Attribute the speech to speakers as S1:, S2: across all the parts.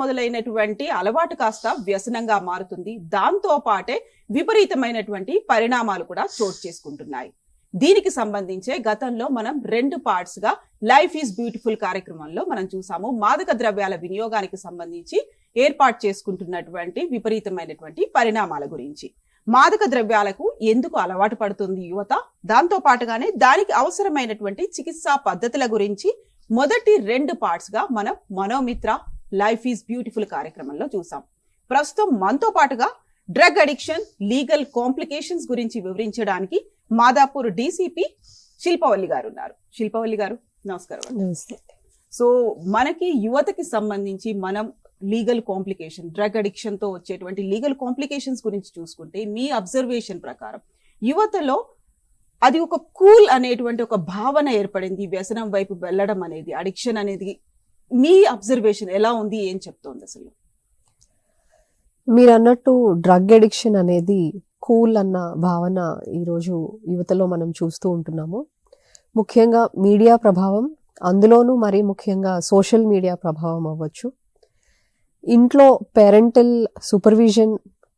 S1: మొదలైనటువంటి అలవాటు కాస్త వ్యసనంగా మారుతుంది. దాంతో పాటే విపరీతమైనటువంటి పరిణామాలు కూడా చోటు చేసుకుంటున్నాయి. దీనికి సంబంధించే గతంలో మనం 2 పార్ట్స్ గా లైఫ్ ఈజ్ బ్యూటిఫుల్ కార్యక్రమంలో మనం చూసాము. మాదక ద్రవ్యాల వినియోగానికి సంబంధించి ఏర్పాటు చేసుకుంటున్నటువంటి విపరీతమైనటువంటి పరిణామాల గురించి, మాదక ద్రవ్యాలకు ఎందుకు అలవాటు పడుతుంది యువత, దాంతో పాటుగానే దానికి అవసరమైనటువంటి చికిత్సా పద్ధతుల గురించి మొదటి 2 పార్ట్స్ గా మనం మనోమిత్ర లైఫ్ ఈజ్ బ్యూటిఫుల్ కార్యక్రమంలో చూసాం. ప్రస్తుతం మనతో పాటుగా డ్రగ్ అడిక్షన్ లీగల్ కాంప్లికేషన్స్ గురించి వివరించడానికి మాదాపూర్ డీసీపీ శిల్పవల్లి గారు ఉన్నారు. శిల్పవల్లి గారు నమస్కారం.
S2: నమస్తే.
S1: సో మనకి యువతకి సంబంధించి మనం లీగల్ కాంప్లికేషన్, డ్రగ్ అడిక్షన్ తో వచ్చేటువంటి లీగల్ కాంప్లికేషన్స్ గురించి చూసుకుంటే మీ అబ్జర్వేషన్ ప్రకారం యువతలో అది ఒక కూల్ అనేటువంటి ఒక భావన ఏర్పడింది. వ్యసనం వైపు వెళ్ళడం అనేది, అడిక్షన్ అనేది మీ అబ్జర్వేషన్ ఎలా ఉంది, ఏం చెప్తోంది అసలు?
S2: మీరు అన్నట్టు డ్రగ్ అడిక్షన్ అనేది కూల్ అన్న భావన ఈరోజు యువతలో మనం చూస్తూ ఉంటున్నాము. ముఖ్యంగా మీడియా ప్రభావం, అందులోనూ మరీ ముఖ్యంగా సోషల్ మీడియా ప్రభావం అవ్వచ్చు. ఇంట్లో పేరెంటల్ సూపర్విజన్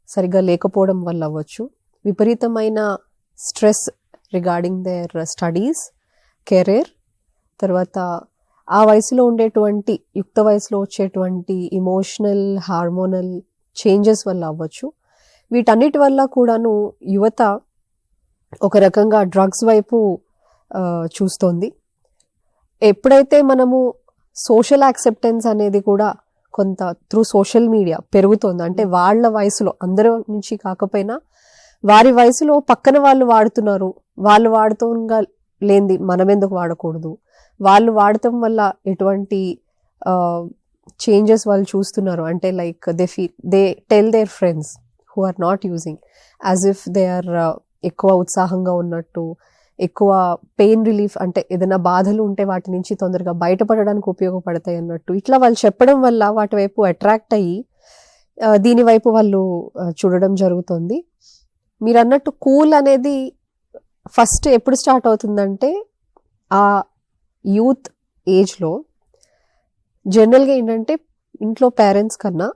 S2: సరిగ్గా లేకపోవడం వల్ల అవ్వచ్చు. విపరీతమైన stress regarding their studies, career, తర్వాత ఆ వయసులో ఉండేటువంటి యుక్త వయసులో వచ్చేటువంటి ఇమోషనల్ హార్మోనల్ చేంజెస్ వల్ల అవ్వచ్చు. వీటన్నిటి వల్ల కూడాను యువత ఒక రకంగా డ్రగ్స్ వైపు చూస్తోంది. ఎప్పుడైతే మనము సోషల్ యాక్సెప్టెన్స్ అనేది కూడా కొంత త్రూ సోషల్ మీడియా పెరుగుతోంది, అంటే వాళ్ళ వయసులో, అందరి నుంచి కాకపోయినా వారి వయసులో పక్కన వాళ్ళు వాడుతున్నారు, వాళ్ళు వాడుతూగా లేనిది మనం ఎందుకు వాడకూడదు, వాళ్ళు వాడటం వల్ల ఎటువంటి చేంజెస్ వాళ్ళు చూస్తున్నారు, అంటే like they tell their friends who are not using as if they are ఎక్కువ ఉత్సాహంగా ఉన్నట్టు, ఎక్కువ పెయిన్ రిలీఫ్, అంటే ఏదైనా బాధలు ఉంటే వాటి నుంచి తొందరగా బయటపడడానికి ఉపయోగపడతాయి అన్నట్టు ఇట్లా వాళ్ళు చెప్పడం వల్ల వాటి వైపు అట్రాక్ట్ అయ్యి దీని వైపు వాళ్ళు చూడడం జరుగుతుంది. మీరు అన్నట్టు కూల్ అనేది ఫస్ట్ ఎప్పుడు స్టార్ట్ అవుతుందంటే ఆ యూత్ ఏజ్లో. జనరల్గా ఏంటంటే ఇంట్లో పేరెంట్స్ కన్నా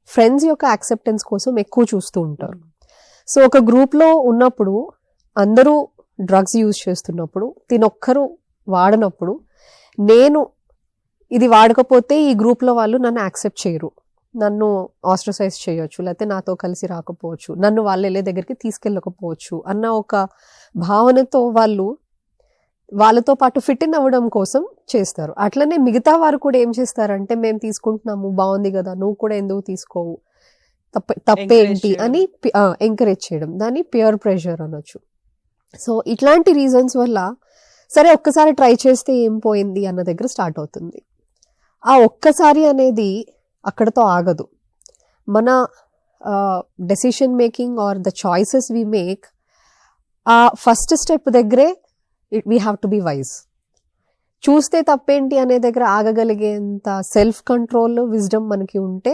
S2: ఫ్రెండ్స్ యొక్క యాక్సెప్టెన్స్ కోసం ఎక్కువ చూస్తూ ఉంటారు. సో ఒక గ్రూప్లో ఉన్నప్పుడు అందరూ డ్రగ్స్ యూజ్ చేస్తున్నప్పుడు తినొక్కరు వాడనప్పుడు నేను ఇది వాడకపోతే ఈ గ్రూప్లో వాళ్ళు నన్ను యాక్సెప్ట్ చేయరు, నన్ను ఆస్ట్రసైజ్ చేయొచ్చు, లేకపోతే నాతో కలిసి రాకపోవచ్చు, నన్ను వాళ్ళు వెళ్ళే దగ్గరికి తీసుకెళ్ళకపోవచ్చు అన్న ఒక భావనతో వాళ్ళు వాళ్ళతో పాటు ఫిట్ ఇన్ అవ్వడం కోసం చేస్తారు. అట్లనే మిగతా వారు కూడా ఏం చేస్తారంటే మేము తీసుకుంటున్నాము బాగుంది కదా నువ్వు కూడా ఎందుకు తీసుకోవు, తప్పేంటి అని ఎంకరేజ్ చేయడం, దాన్ని పియర్ ప్రెషర్ అనొచ్చు. సో ఇట్లాంటి రీజన్స్ వల్ల సరే ఒక్కసారి ట్రై చేస్తే ఏం పోయింది అన్న దగ్గర స్టార్ట్ అవుతుంది. ఆ ఒక్కసారి అనేది అక్కడతో ఆగదు. మన decision making or the choices we make, ఆ ఫస్ట్ స్టెప్ దగ్గరే we have to be wise. చూస్తే తప్పేంటి అనే దగ్గర ఆగగలిగేంత సెల్ఫ్ కంట్రోల్, విజ్డమ్ మనకి ఉంటే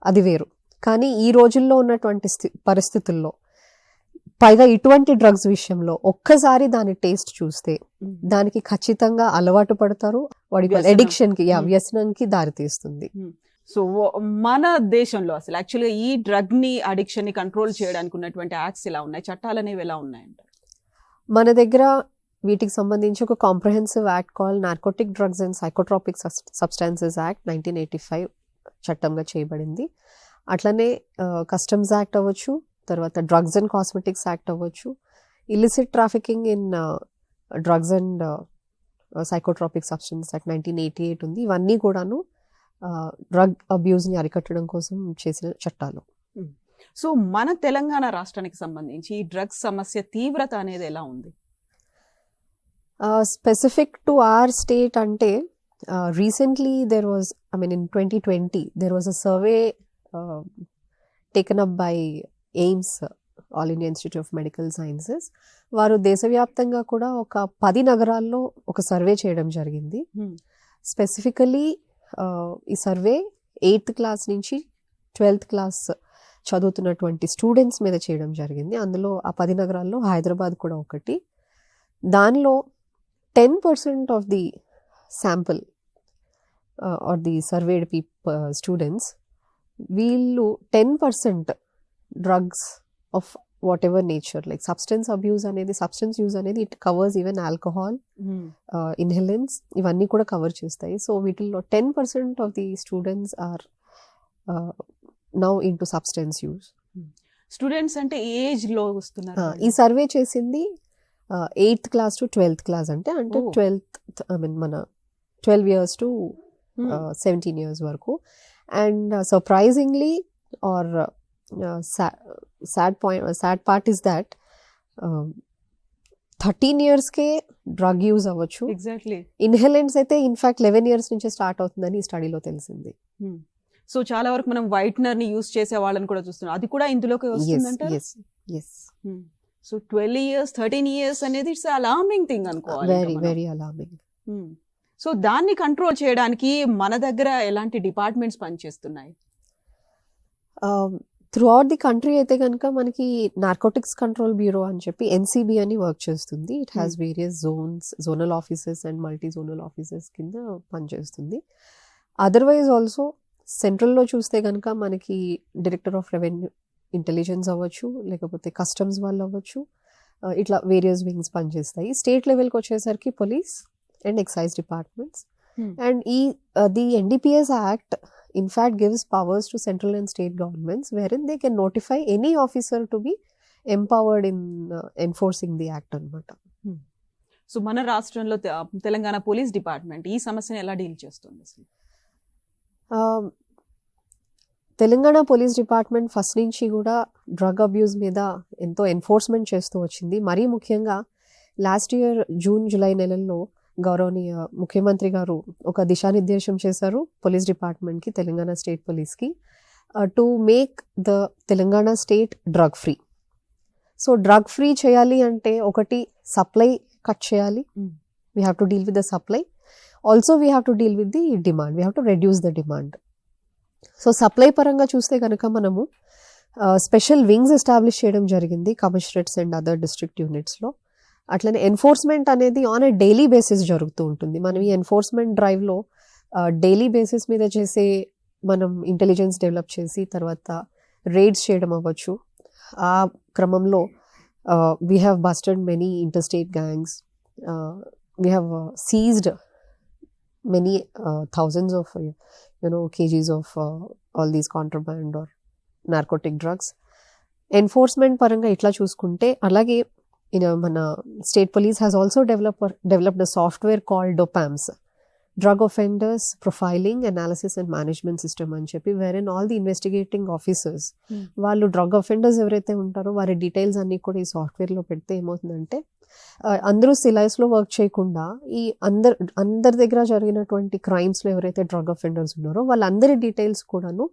S2: అది వేరు. కానీ ఈ రోజుల్లో ఉన్నటువంటి పరిస్థితుల్లో, పైగా ఇటువంటి డ్రగ్స్ విషయంలో ఒక్కసారి దాని టేస్ట్ చూస్తే దానికి ఖచ్చితంగా అలవాటు పడతారు, వాడి అడిక్షన్ కి, వ్యసనానికి దారితీస్తుంది.
S1: సో మన దేశంలో అసలు యాక్చువల్గా ఈ డ్రగ్ ని, అడిక్షన్ ని కంట్రోల్ చేయడానికి ఉన్నటువంటి యాక్ట్స్ ఎలా ఉన్నాయి, చట్టాలు అనేవి ఎలా ఉన్నాయంట?
S2: మన దగ్గర వీటికి సంబంధించి ఒక comprehensive act call narcotic drugs and psychotropic substances act 1985 చట్టంగా చేయబడింది. అట్లనే కస్టమ్స్ యాక్ట్ అవ్వచ్చు, తర్వాత డ్రగ్స్ అండ్ కాస్మెటిక్స్ యాక్ట్ అవ్వచ్చు, illicit trafficking in drugs and psychotropic substance act 1988 ఉంది. ఇవన్నీ కూడాను డ్రగ్ అబ్యూస్ని అరికట్టడం కోసం చేసిన చట్టాలు.
S1: సో మన తెలంగాణ రాష్ట్రానికి సంబంధించి ఈ డ్రగ్స్ సమస్య తీవ్రత అనేది ఎలా ఉంది?
S2: స్పెసిఫిక్ టు ఆర్ స్టేట్ అంటే recently there was, in 2020 there was a survey taken up by AIIMS, all India institute of medical sciences. వారు దేశవ్యాప్తంగా కూడా ఒక 10 నగరాల్లో ఒక సర్వే చేయడం జరిగింది. స్పెసిఫికలీ ఈ సర్వే 8th క్లాస్ నుంచి 12th క్లాస్ చదువుతున్నటువంటి స్టూడెంట్స్ మీద చేయడం జరిగింది. అందులో ఆ 10 నగరాల్లో హైదరాబాద్ కూడా ఒకటి. దానిలో 10% of the sample or the surveyed students, వీళ్ళు 10% drugs of what ever nature, like substance use అనేది it covers even alcohol, inhalants, ఇవన్నీ కూడా కవర్ చేస్తాయి. సో వీటిల్లో 10% of the students are now into substance use.
S1: Students అంటే age లో వస్తున్నారు.
S2: ఈ సర్వే చేసింది 8th class to 12th class, అంటే 12th మన 12 years to 17 years వరకు. And surprisingly or sad part is that 13 yearsకే డ్రగ్ యూజ్ అవ్వచ్చు.
S1: ఎగ్జాక్ట్లీ.
S2: ఇన్హెలెంట్స్ అయితే ఇన్ఫాక్ట్ 11 years నుంచే స్టార్ట్ అవుతుందని ఈ స్టడీలో తెలిసింది.
S1: సో చాలా వరకు మనం వైట్నర్ ని యూజ్ చేసే వాళ్ళని కూడా చూస్తున్నాం, అది కూడా ఇందులోకి వస్తుందంటారు. సో 12 years 13 years అనేది ఇట్స్ అలార్మింగ్ థింగ్ అనుకోవాలి.
S2: Very alarming.
S1: సో దాన్ని కంట్రోల్ చేయడానికి మన దగ్గర ఎలాంటి డిపార్ట్మెంట్స్ పనిచేస్తున్నాయి?
S2: త్రూ అవుట్ ది కంట్రీ అయితే కనుక మనకి నార్కోటిక్స్ కంట్రోల్ బ్యూరో అని చెప్పి NCB అని వర్క్ చేస్తుంది. It has various zonal offices and multi zonal offices కింద పనిచేస్తుంది. అదర్వైజ్ ఆల్సో సెంట్రల్లో చూస్తే కనుక మనకి డైరెక్టర్ ఆఫ్ రెవెన్యూ ఇంటెలిజెన్స్ అవ్వచ్చు, లేకపోతే కస్టమ్స్ వాళ్ళు అవ్వచ్చు, ఇట్లా వేరియస్ వింగ్స్ పనిచేస్తాయి. స్టేట్ లెవెల్కి వచ్చేసరికి police and excise departments. And the NDPS Act in fact gives powers to central and state governments wherein they can notify any officer to be empowered in enforcing the act అన్నమాట.
S1: So మన రాష్ట్రంలో Telangana police department ఈ సమస్యను ఎలా deal చేస్తుంది అసలు?
S2: Telangana police department first నుంచి కూడా డ్రగ్ అబ్యూస్ మీద ఎంతో ఎన్ఫోర్స్మెంట్ చేస్తూ వచ్చింది. మరీ ముఖ్యంగా లాస్ట్ ఇయర్ జూలై నెలల్లో గౌరవనీయ ముఖ్యమంత్రి గారు ఒక దిశానిర్దేశం చేశారు పోలీస్ డిపార్ట్మెంట్కి, తెలంగాణ స్టేట్ పోలీస్కి, to make the Telangana state drug free. So drug free చేయాలి అంటే ఒకటి సప్లై కట్ చేయాలి, we have to deal with the supply. Also we have to deal with the demand, we have to reduce the demand. So supply పరంగా చూస్తే కనుక మనము special wings establish చేయడం జరిగింది కమిషనరేట్స్ అండ్ అదర్ డిస్ట్రిక్ట్ యూనిట్స్లో. అట్లనే enforcement అనేది on a daily basis జరుగుతూ ఉంటుంది. మనం ఈ ఎన్ఫోర్స్మెంట్ డ్రైవ్లో డైలీ బేసిస్ మీద చేసే మనం ఇంటెలిజెన్స్ డెవలప్ చేసి తర్వాత రైడ్స్ చేయడం అవ్వచ్చు. ఆ క్రమంలో we have busted many interstate gangs, we have seized many thousands of kgs of all these contraband or narcotic drugs. Enforcement paranga itla chusukunte alage మన state police has also developed a software called DOPAMS, Drug Offenders Profiling Analysis and Management System అని చెప్పి, wherein all the investigating officers వాళ్ళు drug offenders ఎవరైతే ఉంటారో వారి details అన్ని కూడా ఈ సాఫ్ట్వేర్లో పెడితే ఏమవుతుందంటే అందరూ సిలైస్లో వర్క్ చేయకుండా ఈ అందరి దగ్గర జరిగినటువంటి క్రైమ్స్లో ఎవరైతే డ్రగ్ అఫెండర్స్ ఉన్నారో వాళ్ళందరి డీటెయిల్స్ కూడాను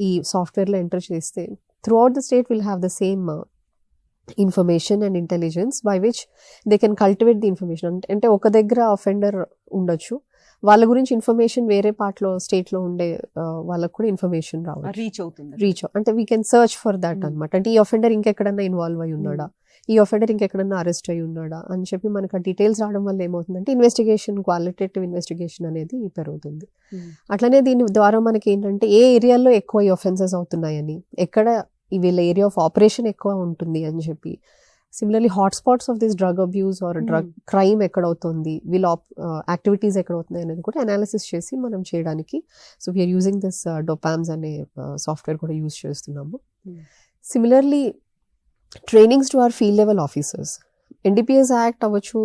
S2: ఈ సాఫ్ట్వేర్లో ఎంటర్ చేస్తే through out the state will have the same information and intelligence by which they can cultivate the information. అంటే ఒక దగ్గర అఫెండర్ ఉండొచ్చు, వాళ్ళ గురించి ఇన్ఫర్మేషన్ వేరే పార్ట్లో స్టేట్లో ఉండే వాళ్ళకు కూడా ఇన్ఫర్మేషన్ రావాలి, రీచ్ అంటే we can search for that అనమాట. అంటే ఈ అఫెండర్ ఇంకెక్కడన్నా ఇన్వాల్వ్ అయి ఉన్నాడా, ఈ అఫెండర్ ఇంకెక్కడన్నా అరెస్ట్ అయి ఉన్నాడా అని చెప్పి మనకు ఆ డీటెయిల్స్ రావడం వల్ల ఏమవుతుందంటే ఇన్వెస్టిగేషన్, క్వాలిటేటివ్ ఇన్వెస్టిగేషన్ అనేది పెరుగుతుంది. అట్లనే దీని ద్వారా మనకి ఏంటంటే ఏ ఏరియాలో ఎక్కువ ఈ అఫెన్సెస్ అవుతున్నాయని, ఎక్కడ వీళ్ళ ఏరియా ఆఫ్ ఆపరేషన్ ఎక్కువ ఉంటుంది అని చెప్పి, similarly hotspots of this drug abuse or drug crime ఎక్కడవుతుంది, వీళ్ళ యాక్టివిటీస్ ఎక్కడవుతున్నాయి అనేది కూడా అనాలిసిస్ చేసి మనం చేయడానికి so we are using this DOPAMS అనే సాఫ్ట్వేర్ కూడా యూజ్ చేస్తున్నాము. Similarly trainings to our field level officers, NDPS act అవ్వచ్చు,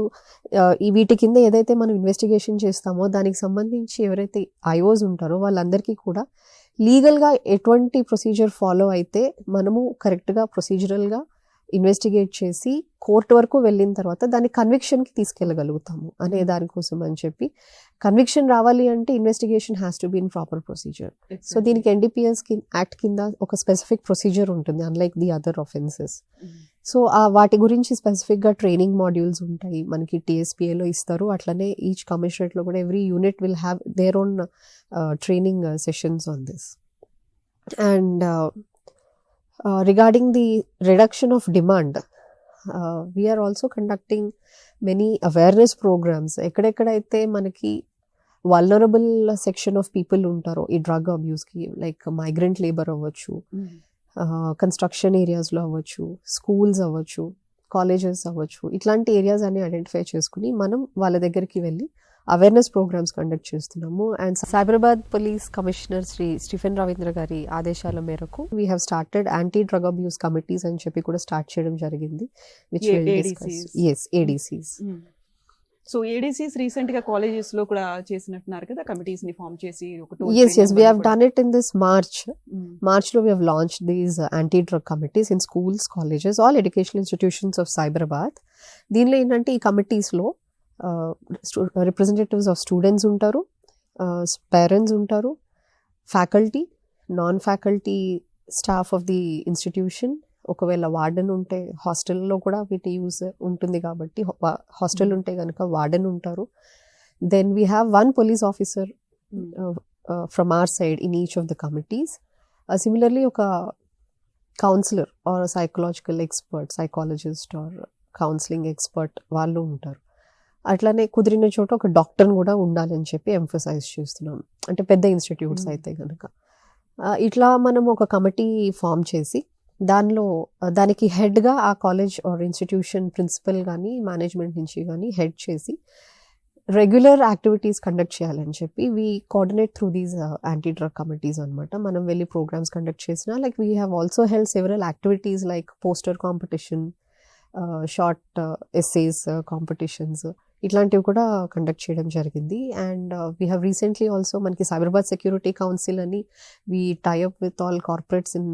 S2: ఈ వీటి కింద ఏదైతే మనం ఇన్వెస్టిగేషన్ చేస్తామో దానికి సంబంధించి ఎవరైతే IOs ఉంటారో వాళ్ళందరికీ కూడా లీగల్గా ఎటువంటి ప్రొసీజర్ ఫాలో అయితే మనము కరెక్ట్గా ప్రొసీజరల్గా ఇన్వెస్టిగేట్ చేసి కోర్టు వరకు వెళ్ళిన తర్వాత దాన్ని కన్విక్షన్కి తీసుకెళ్ళగలుగుతాము అనే దానికోసం అని చెప్పి, కన్విక్షన్ రావాలి అంటే investigation has to be in proper procedure. So దీనికి NDPS యాక్ట్ కింద ఒక స్పెసిఫిక్ ప్రొసీజర్ ఉంటుంది unlike the other offences. So వాటి గురించి స్పెసిఫిక్గా ట్రైనింగ్ మాడ్యూల్స్ ఉంటాయి మనకి TSPAలో ఇస్తారు. అట్లనే ఈచ్ కమిషనరేట్లో కూడా every unit will have their own training sessions on this. And regarding the reduction of demand, we are also conducting many awareness programs. ఎక్కడెక్కడైతే మనకి వల్నరబుల్ సెక్షన్ ఆఫ్ పీపుల్ ఉంటారో ఈ డ్రగ్ అబ్యూస్కి, లైక్ మైగ్రెంట్ లేబర్ అవ్వచ్చు, construction ఏరియాస్లో అవ్వచ్చు, schools అవ్వచ్చు, colleges అవ్వచ్చు, ఇట్లాంటి ఏరియాస్ అన్ని ఐడెంటిఫై చేసుకుని మనం వాళ్ళ దగ్గరికి వెళ్ళి అవేర్నెస్ ప్రోగ్రామ్స్ కండక్ట్ చేస్తున్నాము. And Cyberabad police commissioner Shri Stephen Ravindra గారి ఆదేశాల మేరకు we have started anti drug abuse committees అని చెప్పి కూడా స్టార్ట్ చేయడం జరిగింది. ADCs.
S1: సో ఏడీసీస్ రీసెంట్ గా కాలేజెస్ లో కూడా చేసినట్టున్నారు కదా, కమిటీస్ ని ఫామ్ చేసి
S2: yes we have done it in this March lo we have launched these anti drug committees in schools, colleges, all educational institutions of Cyberabad. దీనిలో ఏంటంటే ఈ కమిటీస్ లో రిప్రజెంటేటివ్స్ ఆఫ్ స్టూడెంట్స్ ఉంటారు, పేరెంట్స్ ఉంటారు, faculty, non faculty staff of the institution, ఒకవేళ warden ఉంటే హాస్టల్లో కూడా వీటి యూజ్ ఉంటుంది కాబట్టి హాస్టల్ ఉంటే కనుక వార్డెన్ ఉంటారు. Then we have one police officer from our side in each of the committees. Similarly ఒక counsellor or psychological expert, psychologist or counselling expert వాళ్ళు ఉంటారు. అట్లానే కుదిరిన చోట ఒక డాక్టర్ని కూడా ఉండాలని చెప్పి ఎంఫసైజ్ చేస్తున్నాం, అంటే పెద్ద ఇన్స్టిట్యూట్స్ అయితే కనుక. ఇట్లా మనం ఒక కమిటీ ఫామ్ చేసి దానికి హెడ్గా ఆ కాలేజ్ ఆర్ ఇన్స్టిట్యూషన్ ప్రిన్సిపల్ కానీ మేనేజ్మెంట్ నుంచి కానీ హెడ్ చేసి రెగ్యులర్ యాక్టివిటీస్ కండక్ట్ చేయాలని చెప్పి we coordinate through these anti drug committees అనమాట. మనం వెళ్ళి ప్రోగ్రామ్స్ కండక్ట్ చేసినా, like we have also held several activities like poster competition, short essays competitions, ఇట్లాంటివి కూడా కండక్ట్ చేయడం జరిగింది. And we have recently also మనకి సైబరాబాద్ సెక్యూరిటీ కౌన్సిల్ అని we tie up with all corporates in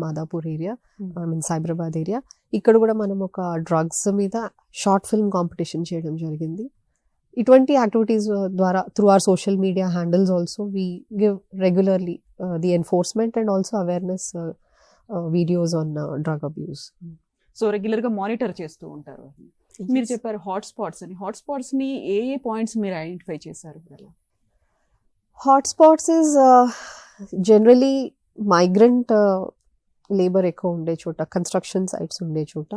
S2: Madhapur area, I mean Cyberabad area. ఇక్కడ కూడా మనం ఒక డ్రగ్స్ మీద షార్ట్ ఫిల్మ్ కాంపిటీషన్ చేయడం జరిగింది. ఇటువంటి యాక్టివిటీస్ ద్వారా through our social media handles also we give regularly the enforcement and also awareness videos on drug abuse.
S1: So regular గా మానిటర్ చేస్తూ ఉంటారు. మీరు చెప్పారు హాట్స్పాట్స్ అని, హాట్స్పాట్స్ ని ఏ పాయింట్స్ మీరు ఐడెంటిఫై చేశారు?
S2: Hotspots is generally migrant labour ఎక్కువ ఉండే చోట, కన్స్ట్రక్షన్ సైట్స్ ఉండే చోట,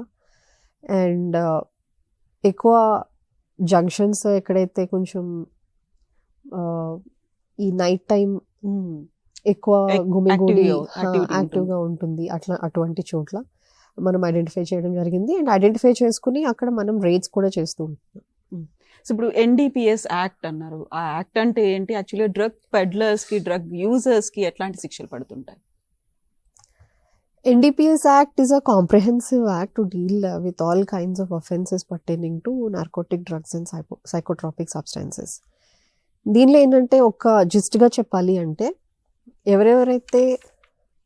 S2: అండ్ ఎక్కువ జంక్షన్స్ ఎక్కడైతే కొంచెం ఈ నైట్ టైం ఎక్కువ గుమిగూడి యాక్టివ్గా ఉంటుంది, అటువంటి చోట్ల మనం ఐడెంటిఫై చేయడం జరిగింది. అండ్ ఐడెంటిఫై చేసుకుని అక్కడ మనం రేట్స్ కూడా చేస్తూ ఉంటున్నాం.
S1: సో ఇప్పుడు NDPS యాక్ట్ అన్నారు, ఆ యాక్ట్ అంటే ఏంటి? యాక్చువల్లీ డ్రగ్ పెడ్లర్స్ కి, డ్రగ్ యూజర్స్ కి ఎట్లాంటి శిక్షలు పడుతుంటాయి?
S2: NDPS Act is a comprehensive act to deal with all kinds of offenses pertaining to narcotic drugs and psychotropic substances. దీనిలో ఏంటంటే ఒక జిస్ట్గా చెప్పాలి అంటే, ఎవరెవరైతే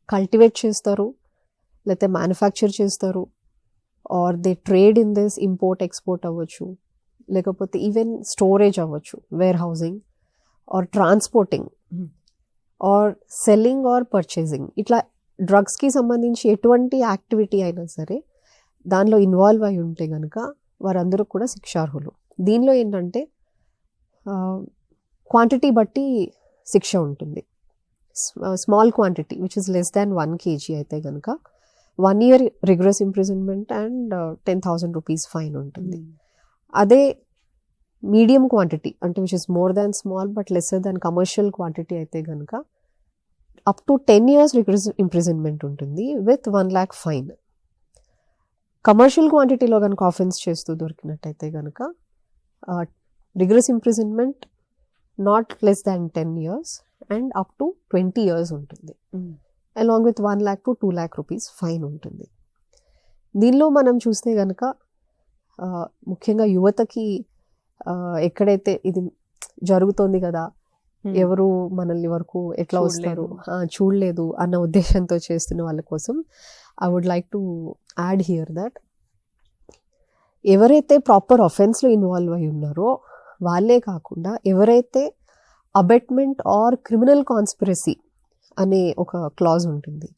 S2: కల్టివేట్ చేస్తారు, లేకపోతే మ్యానుఫ్యాక్చర్ చేస్తారు, or they trade in this, import export అవ్వచ్చు, లేకపోతే ఈవెన్ స్టోరేజ్ అవ్వచ్చు, warehousing or transporting or selling or purchasing, ఇట్లా డ్రగ్స్కి సంబంధించి ఎటువంటి యాక్టివిటీ అయినా సరే దానిలో ఇన్వాల్వ్ అయి ఉంటే కనుక వారందరూ కూడా శిక్షార్హులు. దీనిలో ఏంటంటే క్వాంటిటీ శిక్ష ఉంటుంది. Small quantity which is less than 1 kg అయితే కనుక 1 year rigorous imprisonment and 10,000 rupees fine ఉంటుంది. అదే మీడియం క్వాంటిటీ అంటే which is more than small but lesser than commercial quantity అయితే కనుక up to 10 years rigorous imprisonment ఉంటుంది విత్ 1 lakh ఫైన్. కమర్షియల్ క్వాంటిటీలో కనుక ఆఫెన్స్ చేస్తూ దొరికినట్టయితే కనుక rigorous imprisonment not less than 10 years and up to 20 years ఉంటుంది. Along with 1 lakh to 2 lakh rupees fine ఉంటుంది. దీనిలో మనం చూస్తే కనుక ముఖ్యంగా యువతకి ఎక్కడైతే ఇది జరుగుతోంది కదా, ఎవరు మనల్ని వరకు ఎట్లా వస్తారు చూడలేదు అన్న ఉద్దేశంతో చేస్తున్న వాళ్ళ కోసం I would like to add here that ఎవరైతే ప్రాపర్ అఫెన్స్లో ఇన్వాల్వ్ అయి ఉన్నారో వాళ్ళే కాకుండా ఎవరైతే అబెట్మెంట్ ఆర్ క్రిమినల్ కాన్స్పిరసీ అనే ఒక క్లాజ్ ఉంటుంది.